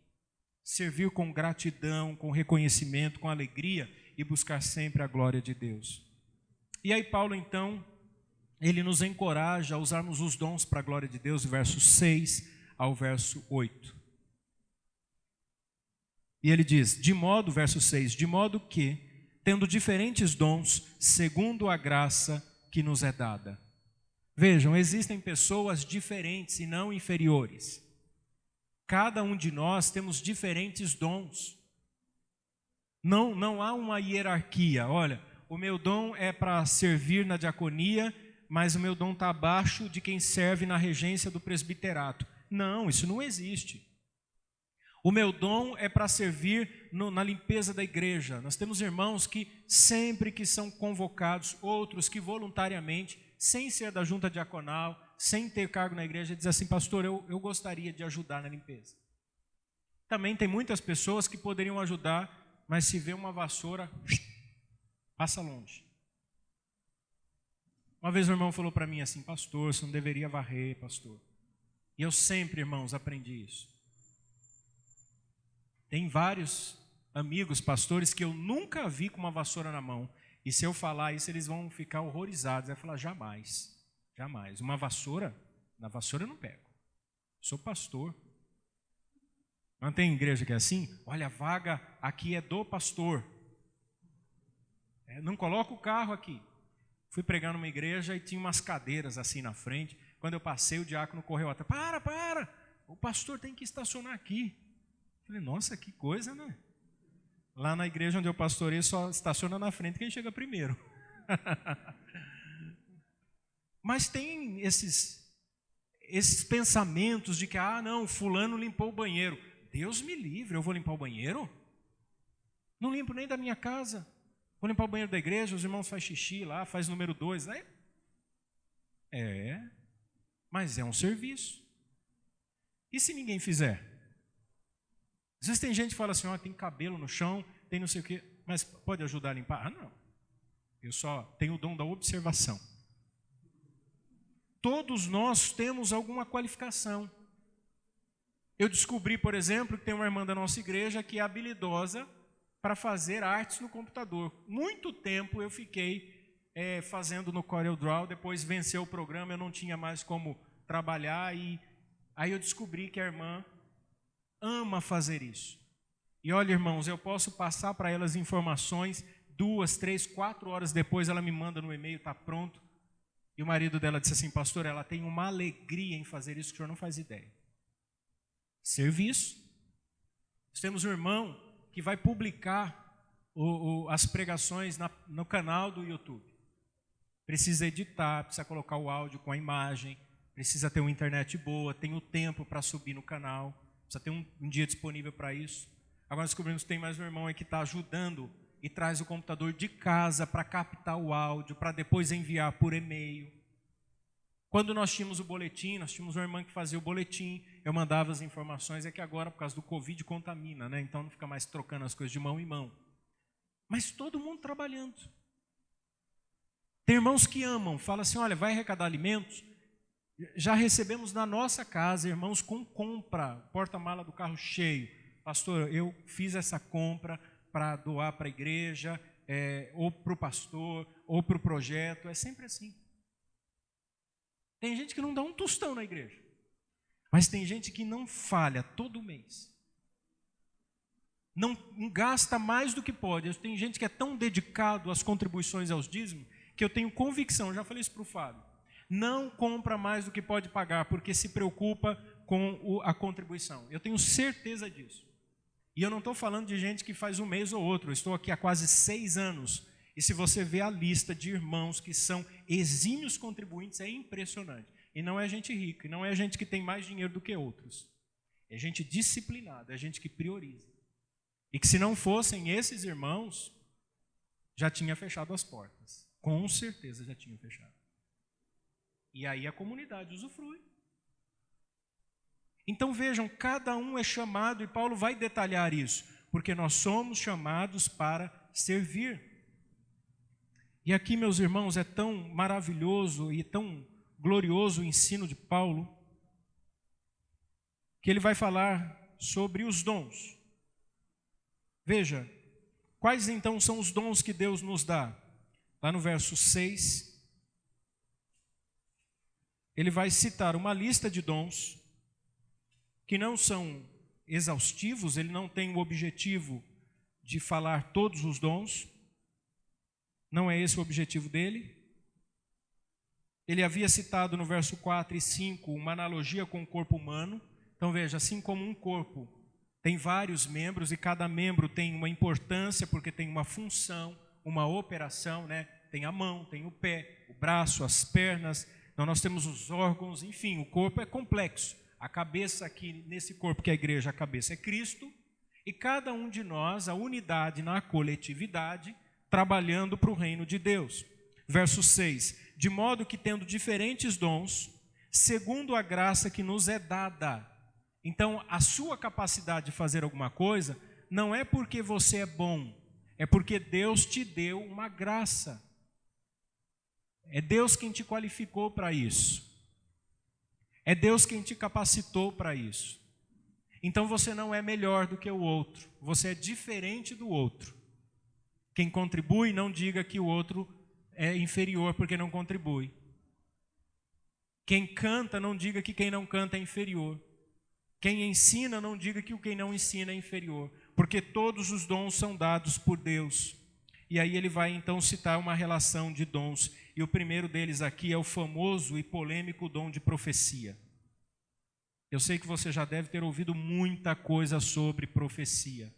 Servir com gratidão, com reconhecimento, com alegria e buscar sempre a glória de Deus. E aí Paulo, então, ele nos encoraja a usarmos os dons para a glória de Deus, verso 6 ao verso 8. E ele diz, verso 6, de modo que, tendo diferentes dons, segundo a graça que nos é dada. Vejam, existem pessoas diferentes e não inferiores. Cada um de nós temos diferentes dons. Não há uma hierarquia. Olha, o meu dom é para servir na diaconia, mas o meu dom está abaixo de quem serve na regência do presbiterato. Não, isso não existe. O meu dom é para servir na limpeza da igreja. Nós temos irmãos que sempre que são convocados, outros que voluntariamente, sem ser da junta diaconal, sem ter cargo na igreja, dizem assim: pastor, eu gostaria de ajudar na limpeza. Também tem muitas pessoas que poderiam ajudar, mas se vê uma vassoura, passa longe. Uma vez o irmão falou para mim assim: pastor, você não deveria varrer, pastor. E eu sempre, irmãos, aprendi isso. Tem vários amigos, pastores, que eu nunca vi com uma vassoura na mão. E se eu falar isso, eles vão ficar horrorizados. Vai falar: jamais, jamais. Uma vassoura, na vassoura eu não pego. Sou pastor. Não tem igreja que é assim? Olha, a vaga aqui é do pastor. Não coloca o carro aqui. Fui pregar numa igreja e tinha umas cadeiras assim na frente. Quando eu passei, o diácono correu atrás. Para! O pastor tem que estacionar aqui. Falei: nossa, que coisa, né? Lá na igreja onde eu pastorei, só estaciona na frente quem chega primeiro. Mas tem esses pensamentos de que, não, fulano limpou o banheiro. Deus me livre, eu vou limpar o banheiro? Não limpo nem da minha casa. Vou limpar o banheiro da igreja, os irmãos fazem xixi lá, faz número 2. Né? Mas é um serviço. E se ninguém fizer? Às vezes tem gente que fala assim: tem cabelo no chão, tem não sei o quê, mas pode ajudar a limpar? Não. Eu só tenho o dom da observação. Todos nós temos alguma qualificação. Eu descobri, por exemplo, que tem uma irmã da nossa igreja que é habilidosa para fazer artes no computador. Muito tempo eu fiquei fazendo no CorelDRAW, depois venceu o programa, eu não tinha mais como trabalhar, e aí eu descobri que a irmã ama fazer isso. E olha, irmãos, eu posso passar para elas informações, 2, 3, 4 horas depois ela me manda no e-mail, está pronto. E o marido dela disse assim: pastor, ela tem uma alegria em fazer isso que o senhor não faz ideia. Serviço. Nós temos um irmão que vai publicar as pregações no canal do YouTube. Precisa editar, precisa colocar o áudio com a imagem, precisa ter uma internet boa, tem o tempo para subir no canal, precisa ter um dia disponível para isso. Agora descobrimos que tem mais um irmão aí que está ajudando e traz o computador de casa para captar o áudio, para depois enviar por e-mail. Quando nós tínhamos o boletim, nós tínhamos uma irmã que fazia o boletim, eu mandava as informações, é que agora, por causa do Covid, contamina, né? Então não fica mais trocando as coisas de mão em mão. Mas todo mundo trabalhando. Tem irmãos que amam, fala assim: olha, vai arrecadar alimentos. Já recebemos na nossa casa irmãos com compra, porta-mala do carro cheio. Pastor, eu fiz essa compra para doar para a igreja, ou para o pastor, ou para o projeto. É sempre assim. Tem gente que não dá um tostão na igreja, mas tem gente que não falha todo mês. Não gasta mais do que pode. Tem gente que é tão dedicado às contribuições aos dízimos, que eu tenho convicção, já falei isso para o Fábio, não compra mais do que pode pagar, porque se preocupa com a contribuição. Eu tenho certeza disso. E eu não estou falando de gente que faz um mês ou outro, eu estou aqui há quase 6 anos, e se você vê a lista de irmãos que são exímios contribuintes, é impressionante. E não é gente rica, e não é gente que tem mais dinheiro do que outros. É gente disciplinada, é gente que prioriza. E que se não fossem esses irmãos, já tinha fechado as portas. Com certeza já tinha fechado. E aí a comunidade usufrui. Então vejam, cada um é chamado, e Paulo vai detalhar isso, porque nós somos chamados para servir. E aqui, meus irmãos, é tão maravilhoso e tão glorioso o ensino de Paulo, que ele vai falar sobre os dons. Veja, quais então são os dons que Deus nos dá? Lá no verso 6, ele vai citar uma lista de dons que não são exaustivos, ele não tem o objetivo de falar todos os dons, não é esse o objetivo dele. Ele havia citado no verso 4 e 5 uma analogia com o corpo humano. Então veja, assim como um corpo tem vários membros e cada membro tem uma importância porque tem uma função, uma operação, né? Tem a mão, tem o pé, o braço, as pernas, então nós temos os órgãos, enfim, o corpo é complexo. A cabeça aqui, nesse corpo que é a igreja, a cabeça é Cristo, e cada um de nós, a unidade na coletividade, trabalhando para o reino de Deus. Verso 6, de modo que tendo diferentes dons, segundo a graça que nos é dada. Então, a sua capacidade de fazer alguma coisa, não é porque você é bom, é porque Deus te deu uma graça. É Deus quem te qualificou para isso. É Deus quem te capacitou para isso. Então você não é melhor do que o outro, você é diferente do outro. Quem contribui, não diga que o outro é inferior porque não contribui. Quem canta, não diga que quem não canta é inferior. Quem ensina, não diga que o quem não ensina é inferior, porque todos os dons são dados por Deus. E aí ele vai então citar uma relação de dons, e o primeiro deles aqui é o famoso e polêmico dom de profecia. Eu sei que você já deve ter ouvido muita coisa sobre profecia.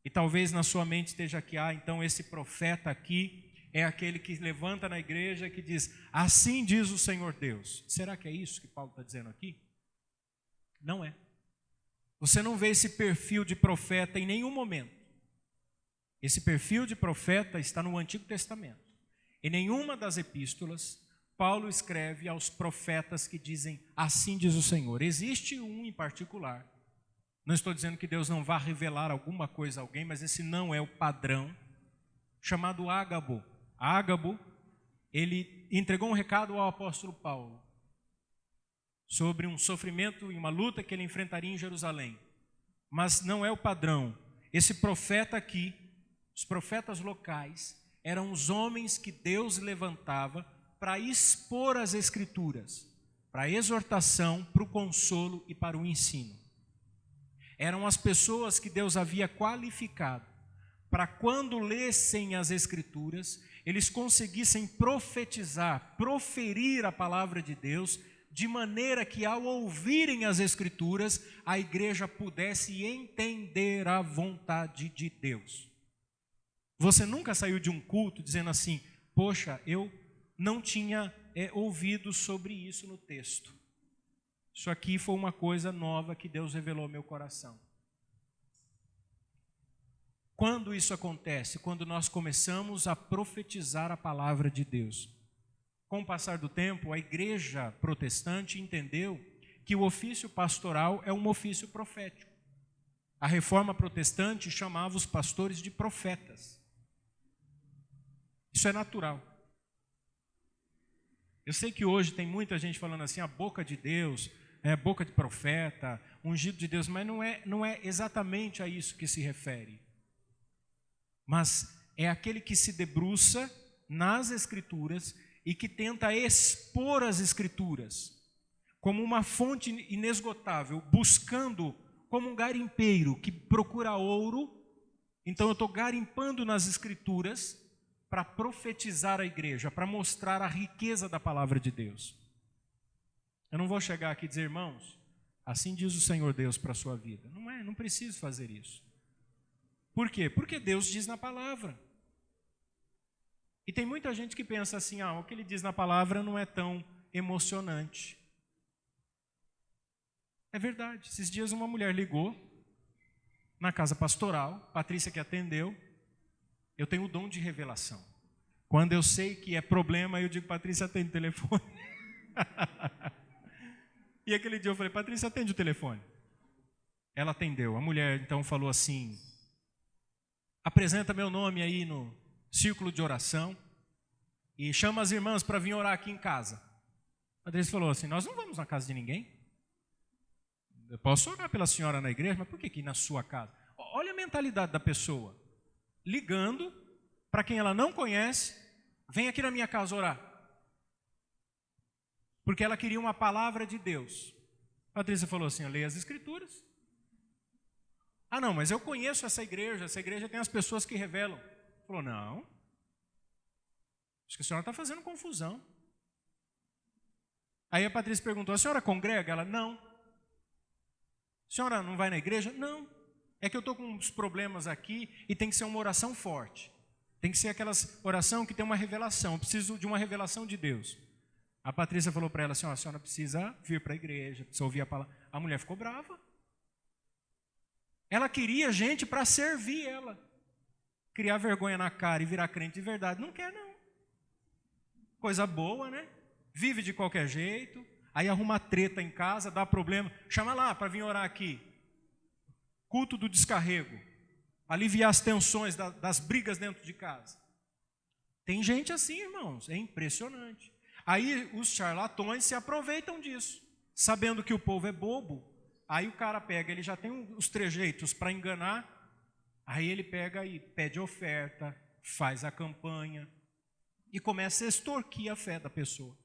E talvez na sua mente esteja aqui, então esse profeta aqui é aquele que levanta na igreja e que diz, assim diz o Senhor Deus. Será que é isso que Paulo está dizendo aqui? Não é. Você não vê esse perfil de profeta em nenhum momento. Esse perfil de profeta está no Antigo Testamento. Em nenhuma das epístolas, Paulo escreve aos profetas que dizem, assim diz o Senhor. Existe um em particular. Não estou dizendo que Deus não vá revelar alguma coisa a alguém, mas esse não é o padrão, chamado Ágabo. Ágabo, ele entregou um recado ao apóstolo Paulo sobre um sofrimento e uma luta que ele enfrentaria em Jerusalém. Mas não é o padrão. Esse profeta aqui, os profetas locais, eram os homens que Deus levantava para expor as Escrituras, para a exortação, para o consolo e para o ensino. Eram as pessoas que Deus havia qualificado para quando lessem as Escrituras, eles conseguissem profetizar, proferir a palavra de Deus, de maneira que ao ouvirem as Escrituras, a igreja pudesse entender a vontade de Deus. Você nunca saiu de um culto dizendo assim, poxa, eu não tinha ouvido sobre isso no texto. Isso aqui foi uma coisa nova que Deus revelou ao meu coração. Quando isso acontece? Quando nós começamos a profetizar a palavra de Deus. Com o passar do tempo, a igreja protestante entendeu que o ofício pastoral é um ofício profético. A reforma protestante chamava os pastores de profetas. Isso é natural. Eu sei que hoje tem muita gente falando assim, a boca de Deus, boca de profeta, ungido de Deus, mas não é exatamente a isso que se refere. Mas é aquele que se debruça nas Escrituras e que tenta expor as Escrituras como uma fonte inesgotável, buscando como um garimpeiro que procura ouro. Então eu estou garimpando nas Escrituras para profetizar a igreja, para mostrar a riqueza da palavra de Deus. Eu não vou chegar aqui e dizer, irmãos, assim diz o Senhor Deus para a sua vida. Não preciso fazer isso. Por quê? Porque Deus diz na palavra. E tem muita gente que pensa assim, o que ele diz na palavra não é tão emocionante. É verdade. Esses dias uma mulher ligou na casa pastoral, Patrícia que atendeu. Eu tenho o dom de revelação. Quando eu sei que é problema, eu digo, Patrícia, atende o telefone. E aquele dia eu falei, Patrícia, atende o telefone. Ela atendeu. A mulher então falou assim, apresenta meu nome aí no círculo de oração e chama as irmãs para vir orar aqui em casa. A Patrícia falou assim, nós não vamos na casa de ninguém. Eu posso orar pela senhora na igreja, mas por que na sua casa? Olha a mentalidade da pessoa. Ligando para quem ela não conhece, vem aqui na minha casa orar. Porque ela queria uma palavra de Deus. A Patrícia falou assim, eu leio as Escrituras. Não, mas eu conheço essa igreja tem as pessoas que revelam. Falou, não. Acho que a senhora está fazendo confusão. Aí a Patrícia perguntou, a senhora congrega? Ela, não. A senhora não vai na igreja? Não. É que eu estou com uns problemas aqui e tem que ser uma oração forte. Tem que ser aquelas oração que tem uma revelação. Eu preciso de uma revelação de Deus. A Patrícia falou para ela assim, a senhora precisa vir para a igreja, precisa ouvir a palavra. A mulher ficou brava. Ela queria gente para servir ela. Criar vergonha na cara e virar crente de verdade. Não quer, não. Coisa boa, né? Vive de qualquer jeito. Aí arruma treta em casa, dá problema. Chama lá para vir orar aqui. Culto do descarrego. Aliviar as tensões das brigas dentro de casa. Tem gente assim, irmãos. É impressionante. Aí os charlatões se aproveitam disso. Sabendo que o povo é bobo. Aí o cara pega, ele já tem os trejeitos para enganar. Aí ele pega e pede oferta, faz a campanha. E começa a extorquir a fé da pessoa.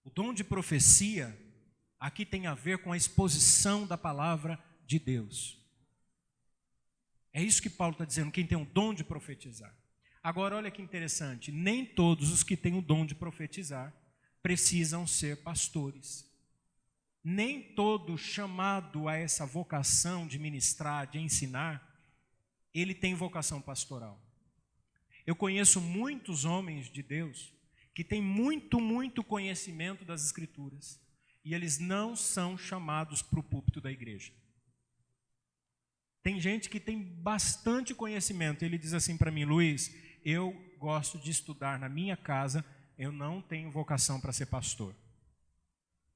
O dom de profecia aqui tem a ver com a exposição da palavra de Deus. É isso que Paulo está dizendo, quem tem o dom de profetizar. Agora, olha que interessante, nem todos os que têm o dom de profetizar precisam ser pastores. Nem todo chamado a essa vocação de ministrar, de ensinar, ele tem vocação pastoral. Eu conheço muitos homens de Deus que têm muito conhecimento das Escrituras e eles não são chamados para o púlpito da igreja. Tem gente que tem bastante conhecimento, ele diz assim para mim, Luiz, eu gosto de estudar na minha casa, eu não tenho vocação para ser pastor.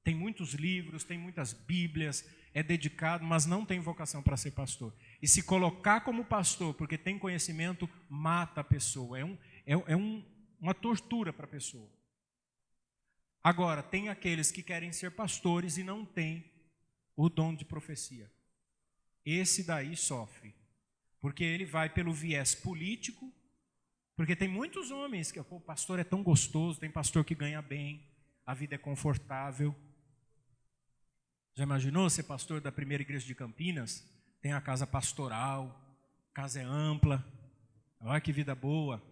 Tem muitos livros, tem muitas bíblias, é dedicado, mas não tem vocação para ser pastor. E se colocar como pastor, porque tem conhecimento, mata a pessoa. Uma tortura para a pessoa. Agora, tem aqueles que querem ser pastores e não têm o dom de profecia. Esse daí sofre, porque ele vai pelo viés político, porque tem muitos homens que o pastor é tão gostoso, tem pastor que ganha bem, a vida é confortável. Já imaginou ser pastor da primeira igreja de Campinas? Tem a casa pastoral, a casa é ampla. Olha que vida boa,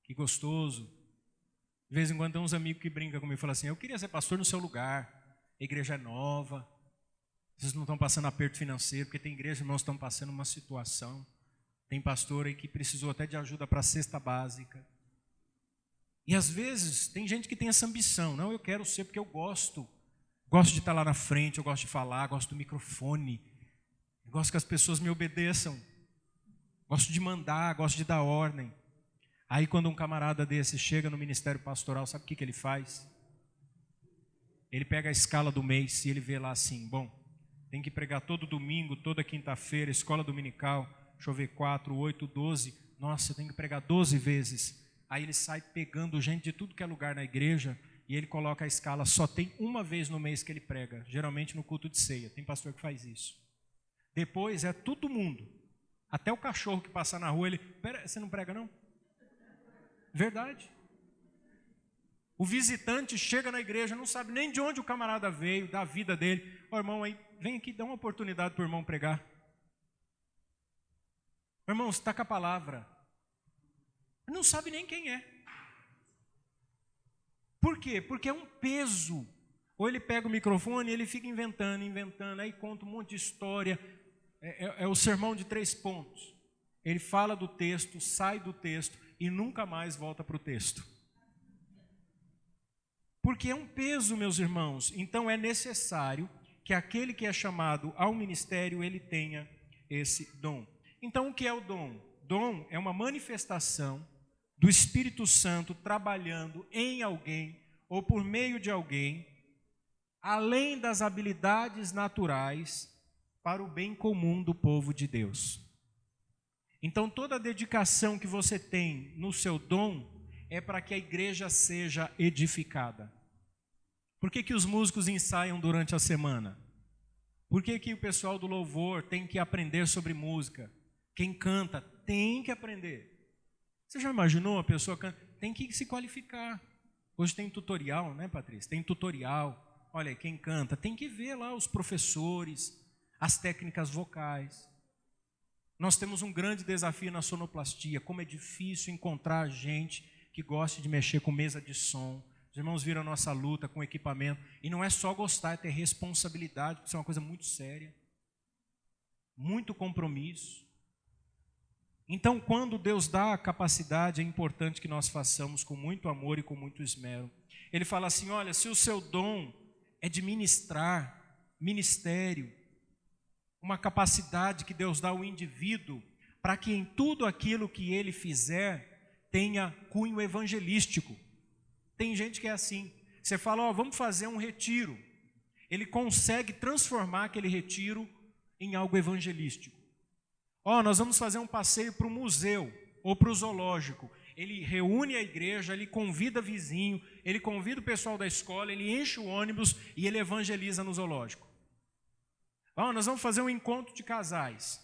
que gostoso. De vez em quando tem uns amigos que brincam comigo e falam assim, eu queria ser pastor no seu lugar, a igreja é nova, vocês não estão passando aperto financeiro, porque tem igreja, irmãos, que estão passando uma situação. Tem pastor aí que precisou até de ajuda para a cesta básica. E às vezes tem gente que tem essa ambição, não, eu quero ser porque eu gosto de estar lá na frente, eu gosto de falar, gosto do microfone, eu gosto que as pessoas me obedeçam, gosto de mandar, gosto de dar ordem. Aí quando um camarada desse chega no ministério pastoral, sabe o que ele faz? Ele pega a escala do mês e ele vê lá assim, bom, tem que pregar todo domingo, toda quinta-feira, escola dominical, deixa eu ver, 4, 8, 12, nossa, tem que pregar 12 vezes. Aí ele sai pegando gente de tudo que é lugar na igreja e ele coloca a escala, só tem uma vez no mês que ele prega, geralmente no culto de ceia, tem pastor que faz isso. Depois é todo mundo, até o cachorro que passa na rua, ele, pera, você não prega não? Verdade. O visitante chega na igreja, não sabe nem de onde o camarada veio, da vida dele. Ô irmão, aí, vem aqui, dá uma oportunidade para o irmão pregar. Irmãos, está com a palavra. Não sabe nem quem é. Por quê? Porque é um peso. Ou ele pega o microfone e ele fica inventando, aí conta um monte de história. É o sermão de 3 pontos. Ele fala do texto, sai do texto e nunca mais volta para o texto. Porque é um peso, meus irmãos. Então é necessário que aquele que é chamado ao ministério, ele tenha esse dom. Então o que é o dom? Dom é uma manifestação do Espírito Santo trabalhando em alguém ou por meio de alguém, além das habilidades naturais para o bem comum do povo de Deus. Então toda a dedicação que você tem no seu dom é para que a igreja seja edificada. Por que os músicos ensaiam durante a semana? Por que o pessoal do louvor tem que aprender sobre música? Quem canta tem que aprender. Você já imaginou a pessoa canta? Tem que se qualificar. Hoje tem tutorial, né, Patrícia? Tem tutorial. Olha, quem canta tem que ver lá os professores, as técnicas vocais. Nós temos um grande desafio na sonoplastia, como é difícil encontrar gente que goste de mexer com mesa de som. Os irmãos viram a nossa luta com equipamento. E não é só gostar, é ter responsabilidade, porque isso é uma coisa muito séria. Muito compromisso. Então, quando Deus dá a capacidade, é importante que nós façamos com muito amor e com muito esmero. Ele fala assim, olha, se o seu dom é de ministrar, ministério, uma capacidade que Deus dá ao indivíduo, para que em tudo aquilo que ele fizer, tenha cunho evangelístico. Tem gente que é assim, você fala, vamos fazer um retiro, ele consegue transformar aquele retiro em algo evangelístico. Nós vamos fazer um passeio para o museu ou para o zoológico. Ele reúne a igreja, ele convida vizinho, ele convida o pessoal da escola, ele enche o ônibus e ele evangeliza no zoológico. Nós vamos fazer um encontro de casais.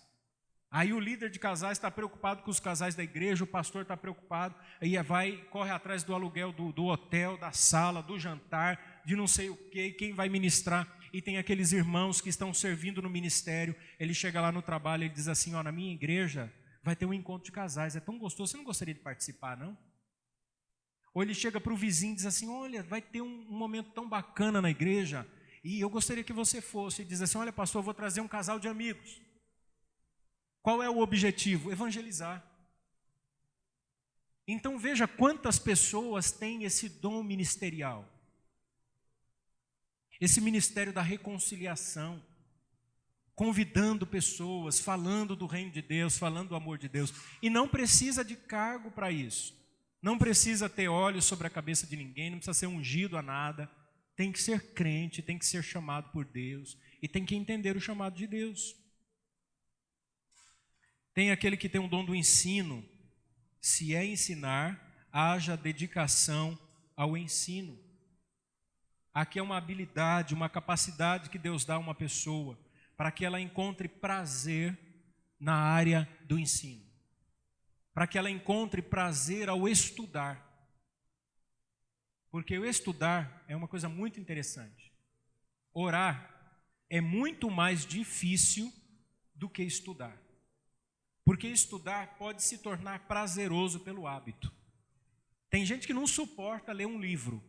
Aí o líder de casais está preocupado com os casais da igreja, o pastor está preocupado, aí corre atrás do aluguel do hotel, da sala, do jantar, de não sei o que, quem vai ministrar. E tem aqueles irmãos que estão servindo no ministério, ele chega lá no trabalho e diz assim, na minha igreja vai ter um encontro de casais, é tão gostoso, você não gostaria de participar, não? Ou ele chega para o vizinho e diz assim, olha, vai ter um momento tão bacana na igreja, e eu gostaria que você fosse. Ele diz assim, olha pastor, eu vou trazer um casal de amigos. Qual é o objetivo? Evangelizar. Então veja quantas pessoas têm esse dom ministerial. Esse ministério da reconciliação, convidando pessoas, falando do reino de Deus, falando do amor de Deus. E não precisa de cargo para isso. Não precisa ter óleo sobre a cabeça de ninguém, não precisa ser ungido a nada. Tem que ser crente, tem que ser chamado por Deus e tem que entender o chamado de Deus. Tem aquele que tem o dom do ensino. Se é ensinar, haja dedicação ao ensino. Aqui é uma habilidade, uma capacidade que Deus dá a uma pessoa para que ela encontre prazer na área do ensino. Para que ela encontre prazer ao estudar. Porque o estudar é uma coisa muito interessante. Orar é muito mais difícil do que estudar. Porque estudar pode se tornar prazeroso pelo hábito. Tem gente que não suporta ler um livro.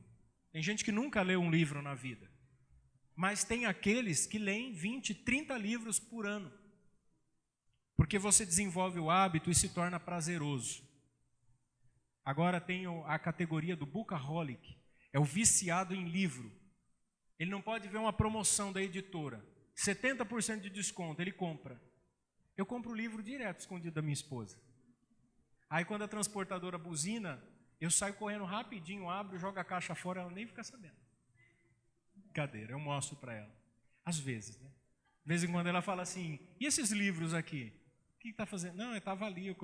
Tem gente que nunca leu um livro na vida. Mas tem aqueles que leem 20, 30 livros por ano. Porque você desenvolve o hábito e se torna prazeroso. Agora tem a categoria do bookaholic. É o viciado em livro. Ele não pode ver uma promoção da editora. 70% de desconto, ele compra. Eu compro o livro direto, escondido da minha esposa. Aí quando a transportadora buzina, eu saio correndo rapidinho, abro, jogo a caixa fora, ela nem fica sabendo. Brincadeira, eu mostro para ela. Às vezes, né? De vez em quando ela fala assim, e esses livros aqui? O que está fazendo? Não, eu estava ali.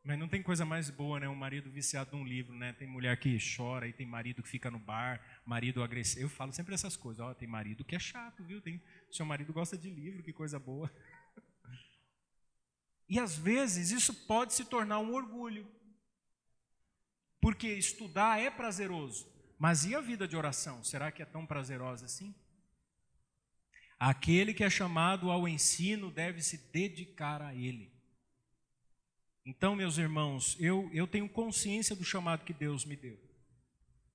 Mas não tem coisa mais boa, né? Um marido viciado num livro, né? Tem mulher que chora, e tem marido que fica no bar, marido agressivo. Eu falo sempre essas coisas. Ó, tem marido que é chato, viu? Seu marido gosta de livro, que coisa boa. E às vezes isso pode se tornar um orgulho. Porque estudar é prazeroso. Mas e a vida de oração? Será que é tão prazerosa assim? Aquele que é chamado ao ensino deve se dedicar a ele. Então, meus irmãos, eu tenho consciência do chamado que Deus me deu.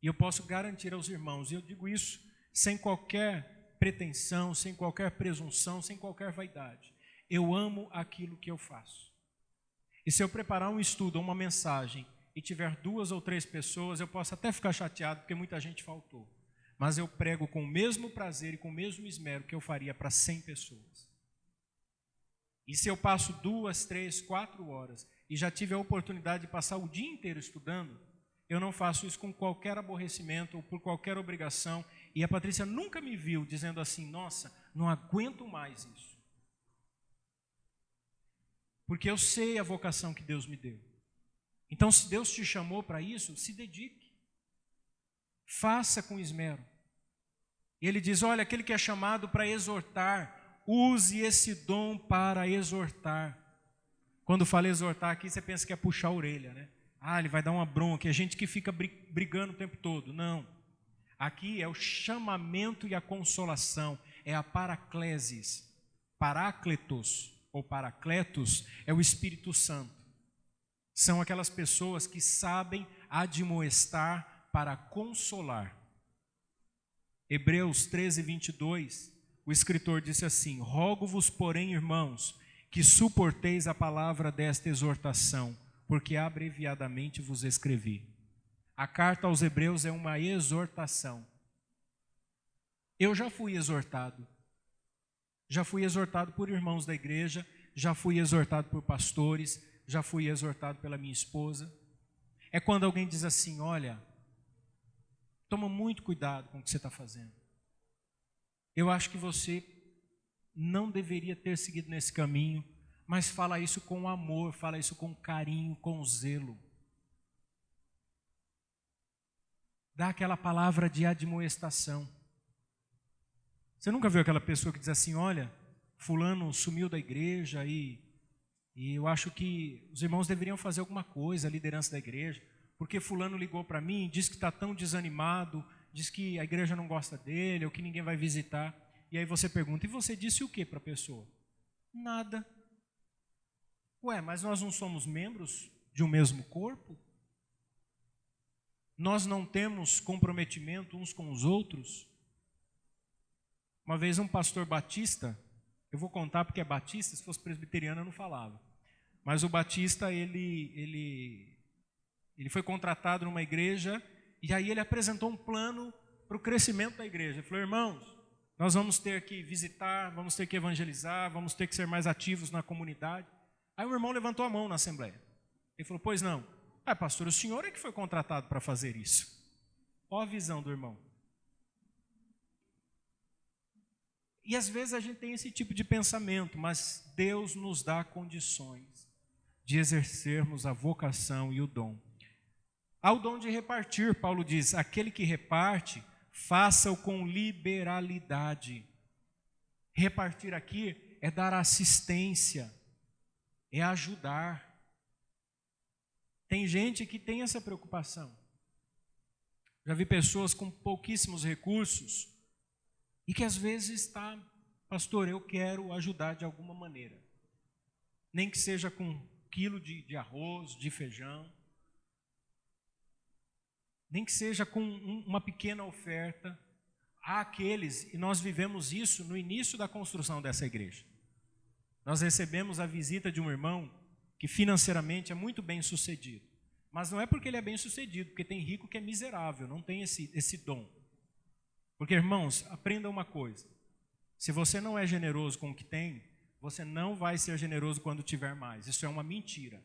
E eu posso garantir aos irmãos, e eu digo isso sem qualquer pretensão, sem qualquer presunção, sem qualquer vaidade. Eu amo aquilo que eu faço. E se eu preparar um estudo ou uma mensagem e tiver 2 ou 3 pessoas, eu posso até ficar chateado porque muita gente faltou. Mas eu prego com o mesmo prazer e com o mesmo esmero que eu faria para 100 pessoas. E se eu passo 2, 3, 4 horas e já tive a oportunidade de passar o dia inteiro estudando, eu não faço isso com qualquer aborrecimento ou por qualquer obrigação. E a Patrícia nunca me viu dizendo assim, nossa, não aguento mais isso. Porque eu sei a vocação que Deus me deu. Então, se Deus te chamou para isso, se dedique. Faça com esmero. E ele diz, olha, aquele que é chamado para exortar, use esse dom para exortar. Quando fala exortar aqui, você pensa que é puxar a orelha, né? Ah, ele vai dar uma bronca, é gente que fica brigando o tempo todo. Não. Aqui é o chamamento e a consolação, é a paraclesis. Parácletos ou paracletos é o Espírito Santo. São aquelas pessoas que sabem admoestar para consolar. Hebreus 13, 22, o escritor disse assim, rogo-vos, porém, irmãos, que suporteis a palavra desta exortação, porque abreviadamente vos escrevi. A carta aos Hebreus é uma exortação. Eu já fui exortado. Já fui exortado por irmãos da igreja, já fui exortado por pastores, já fui exortado pela minha esposa. É quando alguém diz assim, olha, toma muito cuidado com o que você está fazendo. Eu acho que você não deveria ter seguido nesse caminho, mas fala isso com amor, fala isso com carinho, com zelo. Dá aquela palavra de admoestação. Você nunca viu aquela pessoa que diz assim, olha, fulano sumiu da igreja e eu acho que os irmãos deveriam fazer alguma coisa, a liderança da igreja, porque fulano ligou para mim, disse que está tão desanimado, diz que a igreja não gosta dele, ou que ninguém vai visitar. E aí você pergunta, e você disse o que para a pessoa? Nada. Ué, mas nós não somos membros de um mesmo corpo? Nós não temos comprometimento uns com os outros? Uma vez um pastor batista, eu vou contar porque é batista, se fosse presbiteriano eu não falava. Mas o batista, ele foi contratado numa igreja e aí ele apresentou um plano para o crescimento da igreja. Ele falou, irmãos, nós vamos ter que visitar, vamos ter que evangelizar, vamos ter que ser mais ativos na comunidade. Aí o irmão levantou a mão na assembleia. Ele falou, pois não. Ah, pastor, o senhor é que foi contratado para fazer isso. Olha a visão do irmão. E às vezes a gente tem esse tipo de pensamento, mas Deus nos dá condições de exercermos a vocação e o dom. Há o dom de repartir, Paulo diz, aquele que reparte, faça-o com liberalidade. Repartir aqui é dar assistência, é ajudar. Tem gente que tem essa preocupação. Já vi pessoas com pouquíssimos recursos e que às vezes está, pastor, eu quero ajudar de alguma maneira. Nem que seja com 1 quilo de arroz, de feijão. Nem que seja com uma pequena oferta. Há aqueles, e nós vivemos isso no início da construção dessa igreja. Nós recebemos a visita de um irmão que financeiramente é muito bem sucedido. Mas não é porque ele é bem sucedido, porque tem rico que é miserável, não tem esse dom. Porque, irmãos, aprenda uma coisa. Se você não é generoso com o que tem, você não vai ser generoso quando tiver mais. Isso é uma mentira.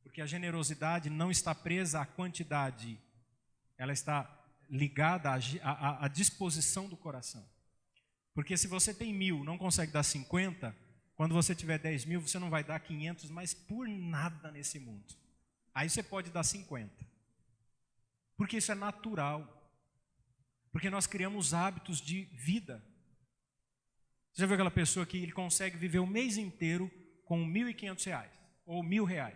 Porque a generosidade não está presa à quantidade. Ela está ligada à disposição do coração. Porque se você tem 1.000, não consegue dar 50, quando você tiver 10.000, você não vai dar 500, mas por nada nesse mundo. Aí você pode dar 50. Porque isso é natural. Porque nós criamos hábitos de vida. Você já viu aquela pessoa que ele consegue viver o mês inteiro com R$1.500 ou R$1.000?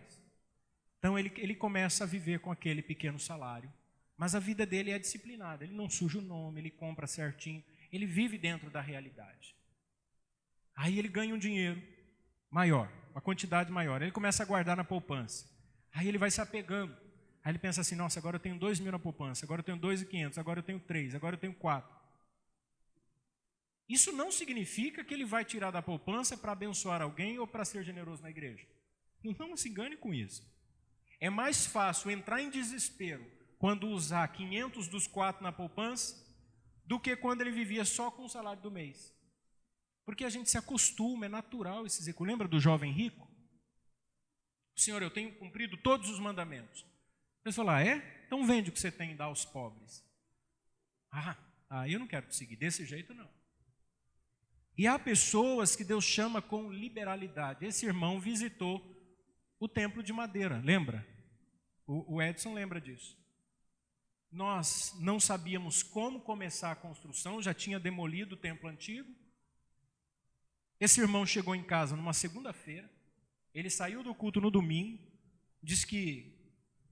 Então ele começa a viver com aquele pequeno salário. Mas a vida dele é disciplinada. Ele não suja o nome, ele compra certinho. Ele vive dentro da realidade. Aí ele ganha um dinheiro maior, uma quantidade maior. Ele começa a guardar na poupança. Aí ele vai se apegando. Aí ele pensa assim, nossa, agora eu tenho 2.000 na poupança, agora eu tenho 2.500, agora eu tenho 3, agora eu tenho 4. Isso não significa que ele vai tirar da poupança para abençoar alguém ou para ser generoso na igreja. Não se engane com isso. É mais fácil entrar em desespero quando usar 500 dos 4 na poupança do que quando ele vivia só com o salário do mês. Porque a gente se acostuma, é natural esses recursos. Lembra do jovem rico? Senhor, eu tenho cumprido todos os mandamentos. Ele falou, é? Então vende o que você tem e dá aos pobres. Eu não quero te seguir, desse jeito não. E há pessoas que Deus chama com liberalidade. Esse irmão visitou o templo de madeira, lembra? O Edson lembra disso. Nós não sabíamos como começar a construção, já tinha demolido o templo antigo. Esse irmão chegou em casa numa segunda-feira, ele saiu do culto no domingo, disse que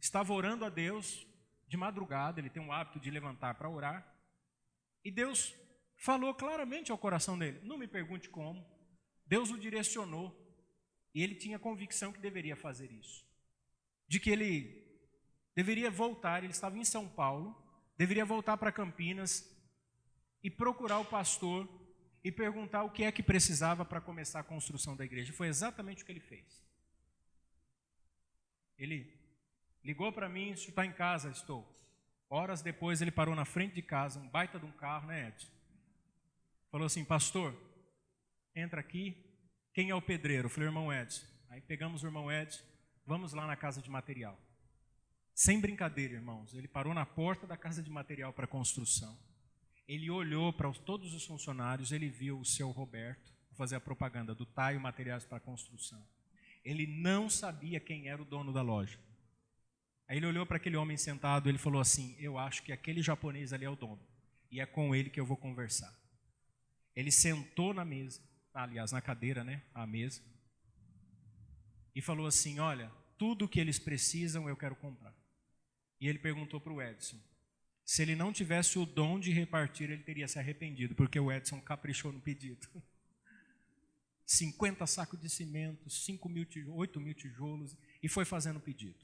estava orando a Deus de madrugada, ele tem um hábito de levantar para orar, e Deus falou claramente ao coração dele, não me pergunte como, Deus o direcionou, e ele tinha convicção que deveria fazer isso, de que ele deveria voltar, ele estava em São Paulo, deveria voltar para Campinas e procurar o pastor e perguntar o que é que precisava para começar a construção da igreja. Foi exatamente o que ele fez. Ele ligou para mim, você está em casa? Estou. Horas depois ele parou na frente de casa, um baita de um carro, né, Edson? Falou assim, pastor, entra aqui, quem é o pedreiro? Eu falei, irmão Edson. Aí pegamos o irmão Edson, vamos lá na casa de material. Sem brincadeira, irmãos, ele parou na porta da casa de material para construção. Ele olhou para todos os funcionários, ele viu o seu Roberto fazer a propaganda do Taio Materiais para Construção. Ele não sabia quem era o dono da loja. Aí ele olhou para aquele homem sentado, ele falou assim, eu acho que aquele japonês ali é o dono, e é com ele que eu vou conversar. Ele sentou na mesa, aliás, na cadeira, né, à mesa, e falou assim, olha, tudo o que eles precisam eu quero comprar. E ele perguntou para o Edson, se ele não tivesse o dom de repartir, ele teria se arrependido, porque o Edson caprichou no pedido. 50 sacos de cimento, 5.000 tijolos, 8.000 tijolos, e foi fazendo o pedido.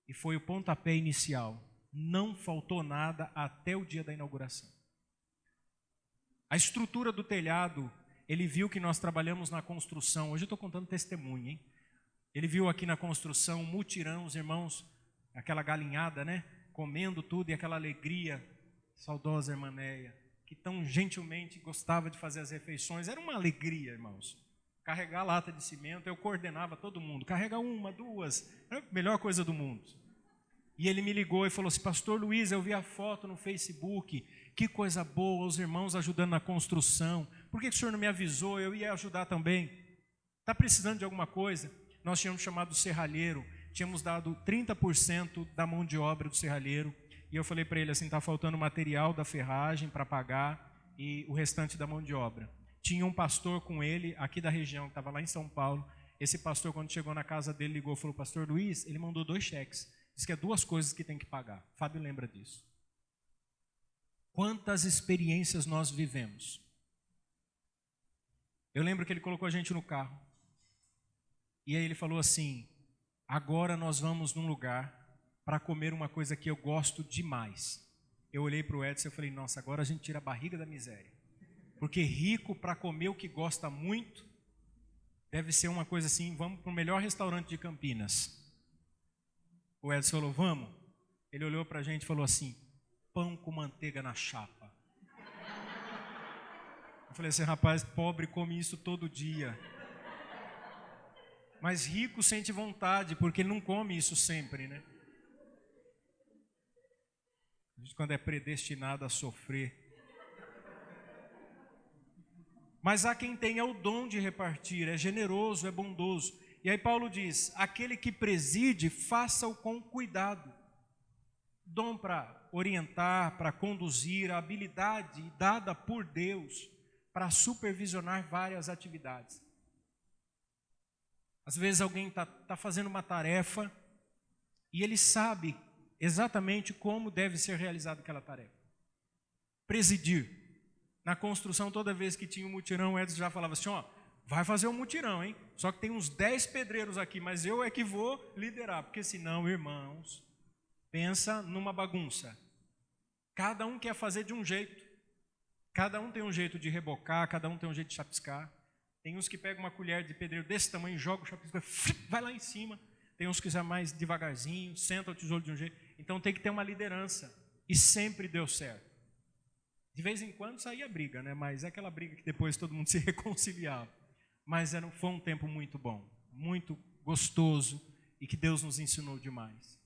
E foi o pontapé inicial. Não faltou nada até o dia da inauguração. A estrutura do telhado, ele viu que nós trabalhamos na construção. Hoje eu estou contando testemunho, hein? Ele viu aqui na construção, mutirão, os irmãos, aquela galinhada, né? Comendo tudo e aquela alegria, saudosa irmã Neia, que tão gentilmente gostava de fazer as refeições. Era uma alegria, irmãos. Carregar a lata de cimento, eu coordenava todo mundo. Carrega 1, 2, era a melhor coisa do mundo. E ele me ligou e falou assim, pastor Luiz, eu vi a foto no Facebook, que coisa boa, os irmãos ajudando na construção. Por que o senhor não me avisou? Eu ia ajudar também. Está precisando de alguma coisa? Nós tínhamos chamado o serralheiro, tínhamos dado 30% da mão de obra do serralheiro, e eu falei para ele assim, está faltando material da ferragem para pagar e o restante da mão de obra. Tinha um pastor com ele, aqui da região, que estava lá em São Paulo. Esse pastor, quando chegou na casa dele, ligou e falou, pastor Luiz, ele mandou 2 cheques de Diz que é 2 coisas que tem que pagar. Fábio lembra disso. Quantas experiências nós vivemos. Eu lembro que ele colocou a gente no carro. E aí ele falou assim, agora nós vamos num lugar para comer uma coisa que eu gosto demais. Eu olhei para o Edson e falei, nossa, agora a gente tira a barriga da miséria. Porque rico para comer o que gosta muito, deve ser uma coisa assim, vamos para o melhor restaurante de Campinas. O Edson falou, vamos. Ele olhou para a gente e falou assim, pão com manteiga na chapa. Eu falei assim, rapaz, pobre come isso todo dia. Mas rico sente vontade, porque ele não come isso sempre, né? A gente, quando é predestinado a sofrer. Mas há quem tenha o dom de repartir, é generoso, é bondoso. E aí Paulo diz, aquele que preside, faça-o com cuidado. Dom para orientar, para conduzir, a habilidade dada por Deus para supervisionar várias atividades. Às vezes alguém está fazendo uma tarefa e ele sabe exatamente como deve ser realizada aquela tarefa. Presidir. Na construção, toda vez que tinha um mutirão, o Edson já falava assim, ó, vai fazer um mutirão, hein? Só que tem uns 10 pedreiros aqui, mas eu é que vou liderar, porque senão, irmãos, pensa numa bagunça. Cada um quer fazer de um jeito. Cada um tem um jeito de rebocar, cada um tem um jeito de chapiscar. Tem uns que pegam uma colher de pedreiro desse tamanho, joga o chapisco, vai lá em cima. Tem uns que já mais devagarzinho, senta o tijolo de um jeito. Então tem que ter uma liderança. E sempre deu certo. De vez em quando saía briga, né? Mas é aquela briga que depois todo mundo se reconciliava. Mas foi um tempo muito bom, muito gostoso e que Deus nos ensinou demais.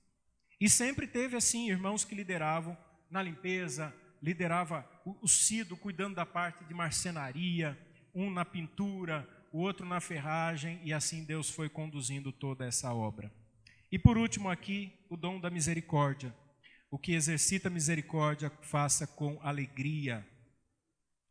E sempre teve assim, irmãos que lideravam na limpeza, liderava o Cido cuidando da parte de marcenaria, um na pintura, o outro na ferragem, e assim Deus foi conduzindo toda essa obra. E por último aqui, o dom da misericórdia. O que exercita misericórdia, faça com alegria.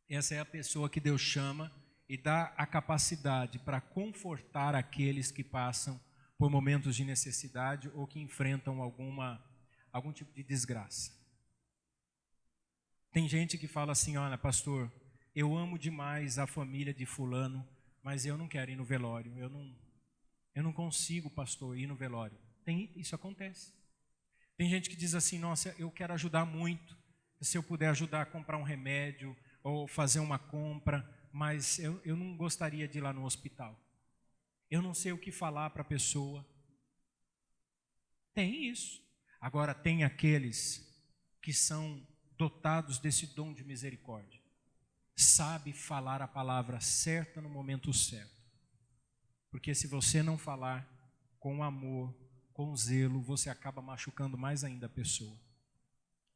Essa é a pessoa que Deus chama e dá a capacidade para confortar aqueles que passam por momentos de necessidade ou que enfrentam algum tipo de desgraça. Tem gente que fala assim, olha, pastor, eu amo demais a família de fulano, mas eu não quero ir no velório. Eu não consigo, pastor, ir no velório. Isso acontece. Tem gente que diz assim, nossa, eu quero ajudar muito, se eu puder ajudar a comprar um remédio ou fazer uma compra, mas eu não gostaria de ir lá no hospital. Eu não sei o que falar para a pessoa. Tem isso. Agora, tem aqueles que são dotados desse dom de misericórdia. Sabe falar a palavra certa no momento certo. Porque se você não falar com amor, com zelo, você acaba machucando mais ainda a pessoa.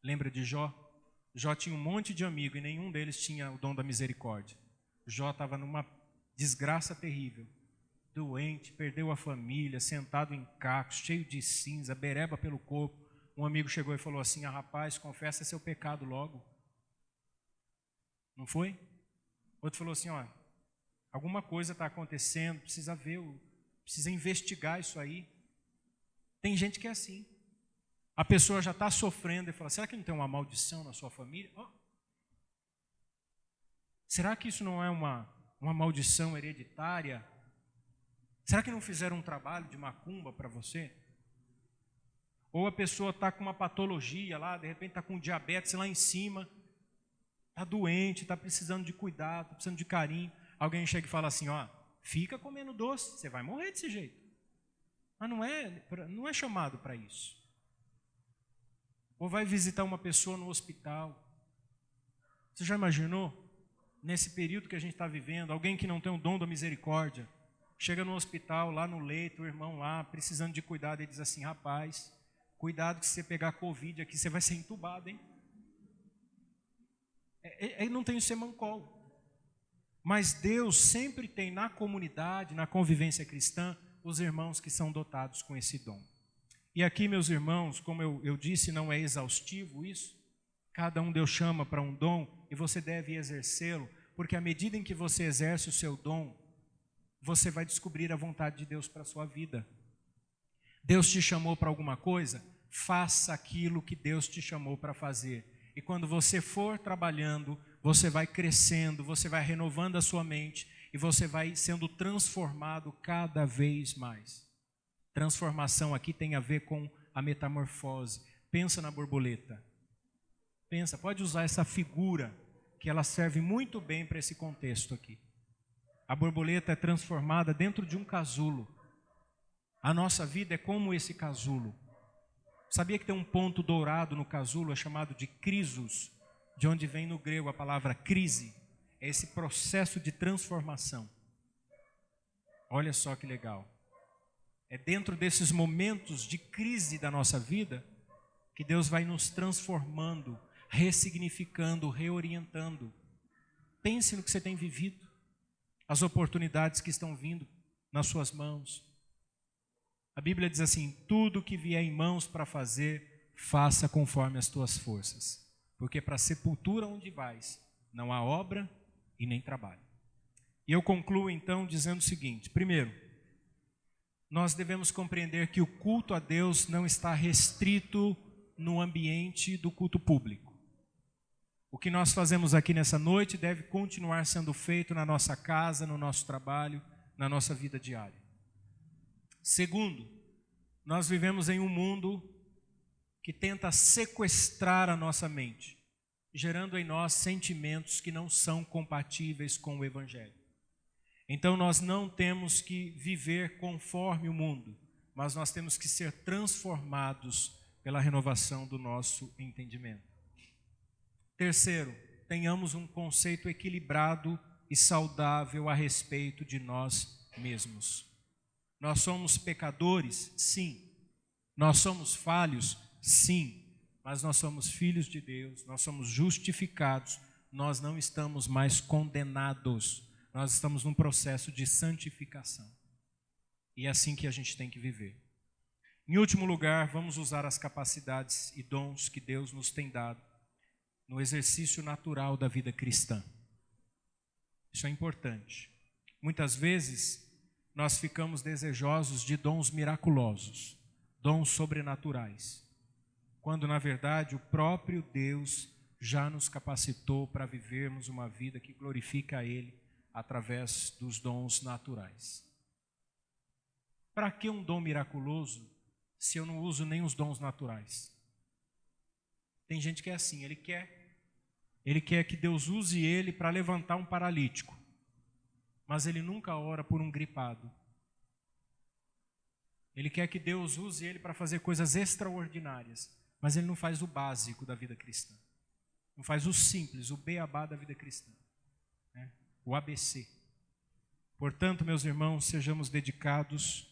Lembra de Jó? Jó tinha um monte de amigos e nenhum deles tinha o dom da misericórdia. Jó estava numa desgraça terrível. Doente, perdeu a família, sentado em cacos, cheio de cinza, bereba pelo corpo. Um amigo chegou e falou assim, rapaz, confessa seu pecado logo. Não foi? Outro falou assim, alguma coisa está acontecendo, precisa ver, precisa investigar isso aí. Tem gente que é assim. A pessoa já está sofrendo e fala, será que não tem uma maldição na sua família? Será que isso não é uma maldição hereditária? Será que não fizeram um trabalho de macumba para você? Ou a pessoa está com uma patologia lá, de repente está com diabetes lá em cima, está doente, está precisando de cuidado, está precisando de carinho. Alguém chega e fala assim, fica comendo doce, você vai morrer desse jeito. Mas não é chamado para isso. Ou vai visitar uma pessoa no hospital. Você já imaginou? Nesse período que a gente está vivendo, alguém que não tem o dom da misericórdia, chega no hospital, lá no leito, o irmão lá, precisando de cuidado, e diz assim, rapaz, cuidado que se você pegar Covid aqui, você vai ser entubado, hein? Não tem o semancol. Mas Deus sempre tem na comunidade, na convivência cristã, os irmãos que são dotados com esse dom. E aqui, meus irmãos, como eu disse, não é exaustivo isso. Cada um Deus chama para um dom e você deve exercê-lo, porque à medida em que você exerce o seu dom, você vai descobrir a vontade de Deus para a sua vida. Deus te chamou para alguma coisa, faça aquilo que Deus te chamou para fazer. E quando você for trabalhando, você vai crescendo, você vai renovando a sua mente e você vai sendo transformado cada vez mais. Transformação aqui tem a ver com a metamorfose. Pensa na borboleta. Pensa, pode usar essa figura, que ela serve muito bem para esse contexto aqui. A borboleta é transformada dentro de um casulo. A nossa vida é como esse casulo. Sabia que tem um ponto dourado no casulo, é chamado de crisos, de onde vem no grego a palavra crise. É esse processo de transformação. Olha só que legal. É dentro desses momentos de crise da nossa vida que Deus vai nos transformando, ressignificando, reorientando. Pense no que você tem vivido, as oportunidades que estão vindo nas suas mãos. A Bíblia diz assim: tudo que vier em mãos para fazer, faça conforme as tuas forças. Porque para a sepultura onde vais, não há obra e nem trabalho. E eu concluo então dizendo o seguinte: primeiro, nós devemos compreender que o culto a Deus não está restrito no ambiente do culto público. O que nós fazemos aqui nessa noite deve continuar sendo feito na nossa casa, no nosso trabalho, na nossa vida diária. Segundo, nós vivemos em um mundo que tenta sequestrar a nossa mente, gerando em nós sentimentos que não são compatíveis com o Evangelho. Então nós não temos que viver conforme o mundo, mas nós temos que ser transformados pela renovação do nosso entendimento. Terceiro, tenhamos um conceito equilibrado e saudável a respeito de nós mesmos. Nós somos pecadores? Sim. Nós somos falhos? Sim. Mas nós somos filhos de Deus, nós somos justificados, nós não estamos mais condenados, nós estamos num processo de santificação. E é assim que a gente tem que viver. Em último lugar, vamos usar as capacidades e dons que Deus nos tem dado no exercício natural da vida cristã. Isso é importante. Muitas vezes, nós ficamos desejosos de dons miraculosos, dons sobrenaturais, quando na verdade o próprio Deus já nos capacitou para vivermos uma vida que glorifica a Ele através dos dons naturais. Para que um dom miraculoso se eu não uso nem os dons naturais? Tem gente que é assim, ele quer que Deus use ele para levantar um paralítico, mas ele nunca ora por um gripado. Ele quer que Deus use ele para fazer coisas extraordinárias, mas ele não faz o básico da vida cristã. Não faz o simples, o beabá da vida cristã, né? O ABC. Portanto, meus irmãos, sejamos dedicados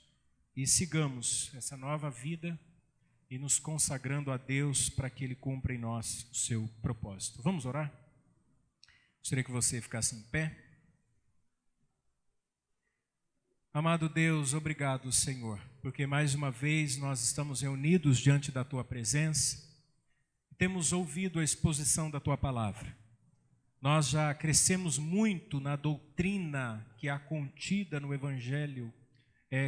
e sigamos essa nova vida e nos consagrando a Deus para que Ele cumpra em nós o seu propósito. Vamos orar? Gostaria que você ficasse em pé. Amado Deus, obrigado, Senhor, porque mais uma vez nós estamos reunidos diante da Tua presença e temos ouvido a exposição da Tua palavra. Nós já crescemos muito na doutrina que há contida no Evangelho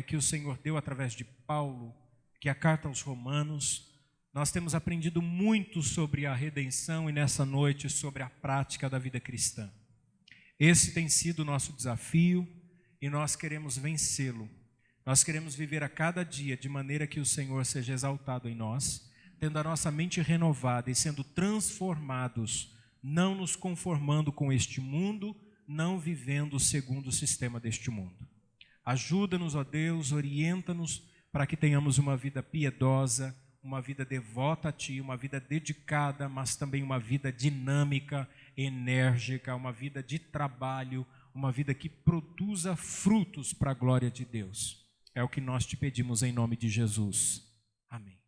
que o Senhor deu através de Paulo, que é a carta aos Romanos. Nós temos aprendido muito sobre a redenção e nessa noite sobre a prática da vida cristã. Esse tem sido o nosso desafio e nós queremos vencê-lo. Nós queremos viver a cada dia de maneira que o Senhor seja exaltado em nós, tendo a nossa mente renovada e sendo transformados, não nos conformando com este mundo, não vivendo segundo o sistema deste mundo. Ajuda-nos, ó Deus, orienta-nos para que tenhamos uma vida piedosa, uma vida devota a Ti, uma vida dedicada, mas também uma vida dinâmica, enérgica, uma vida de trabalho, uma vida que produza frutos para a glória de Deus. É o que nós te pedimos em nome de Jesus. Amém.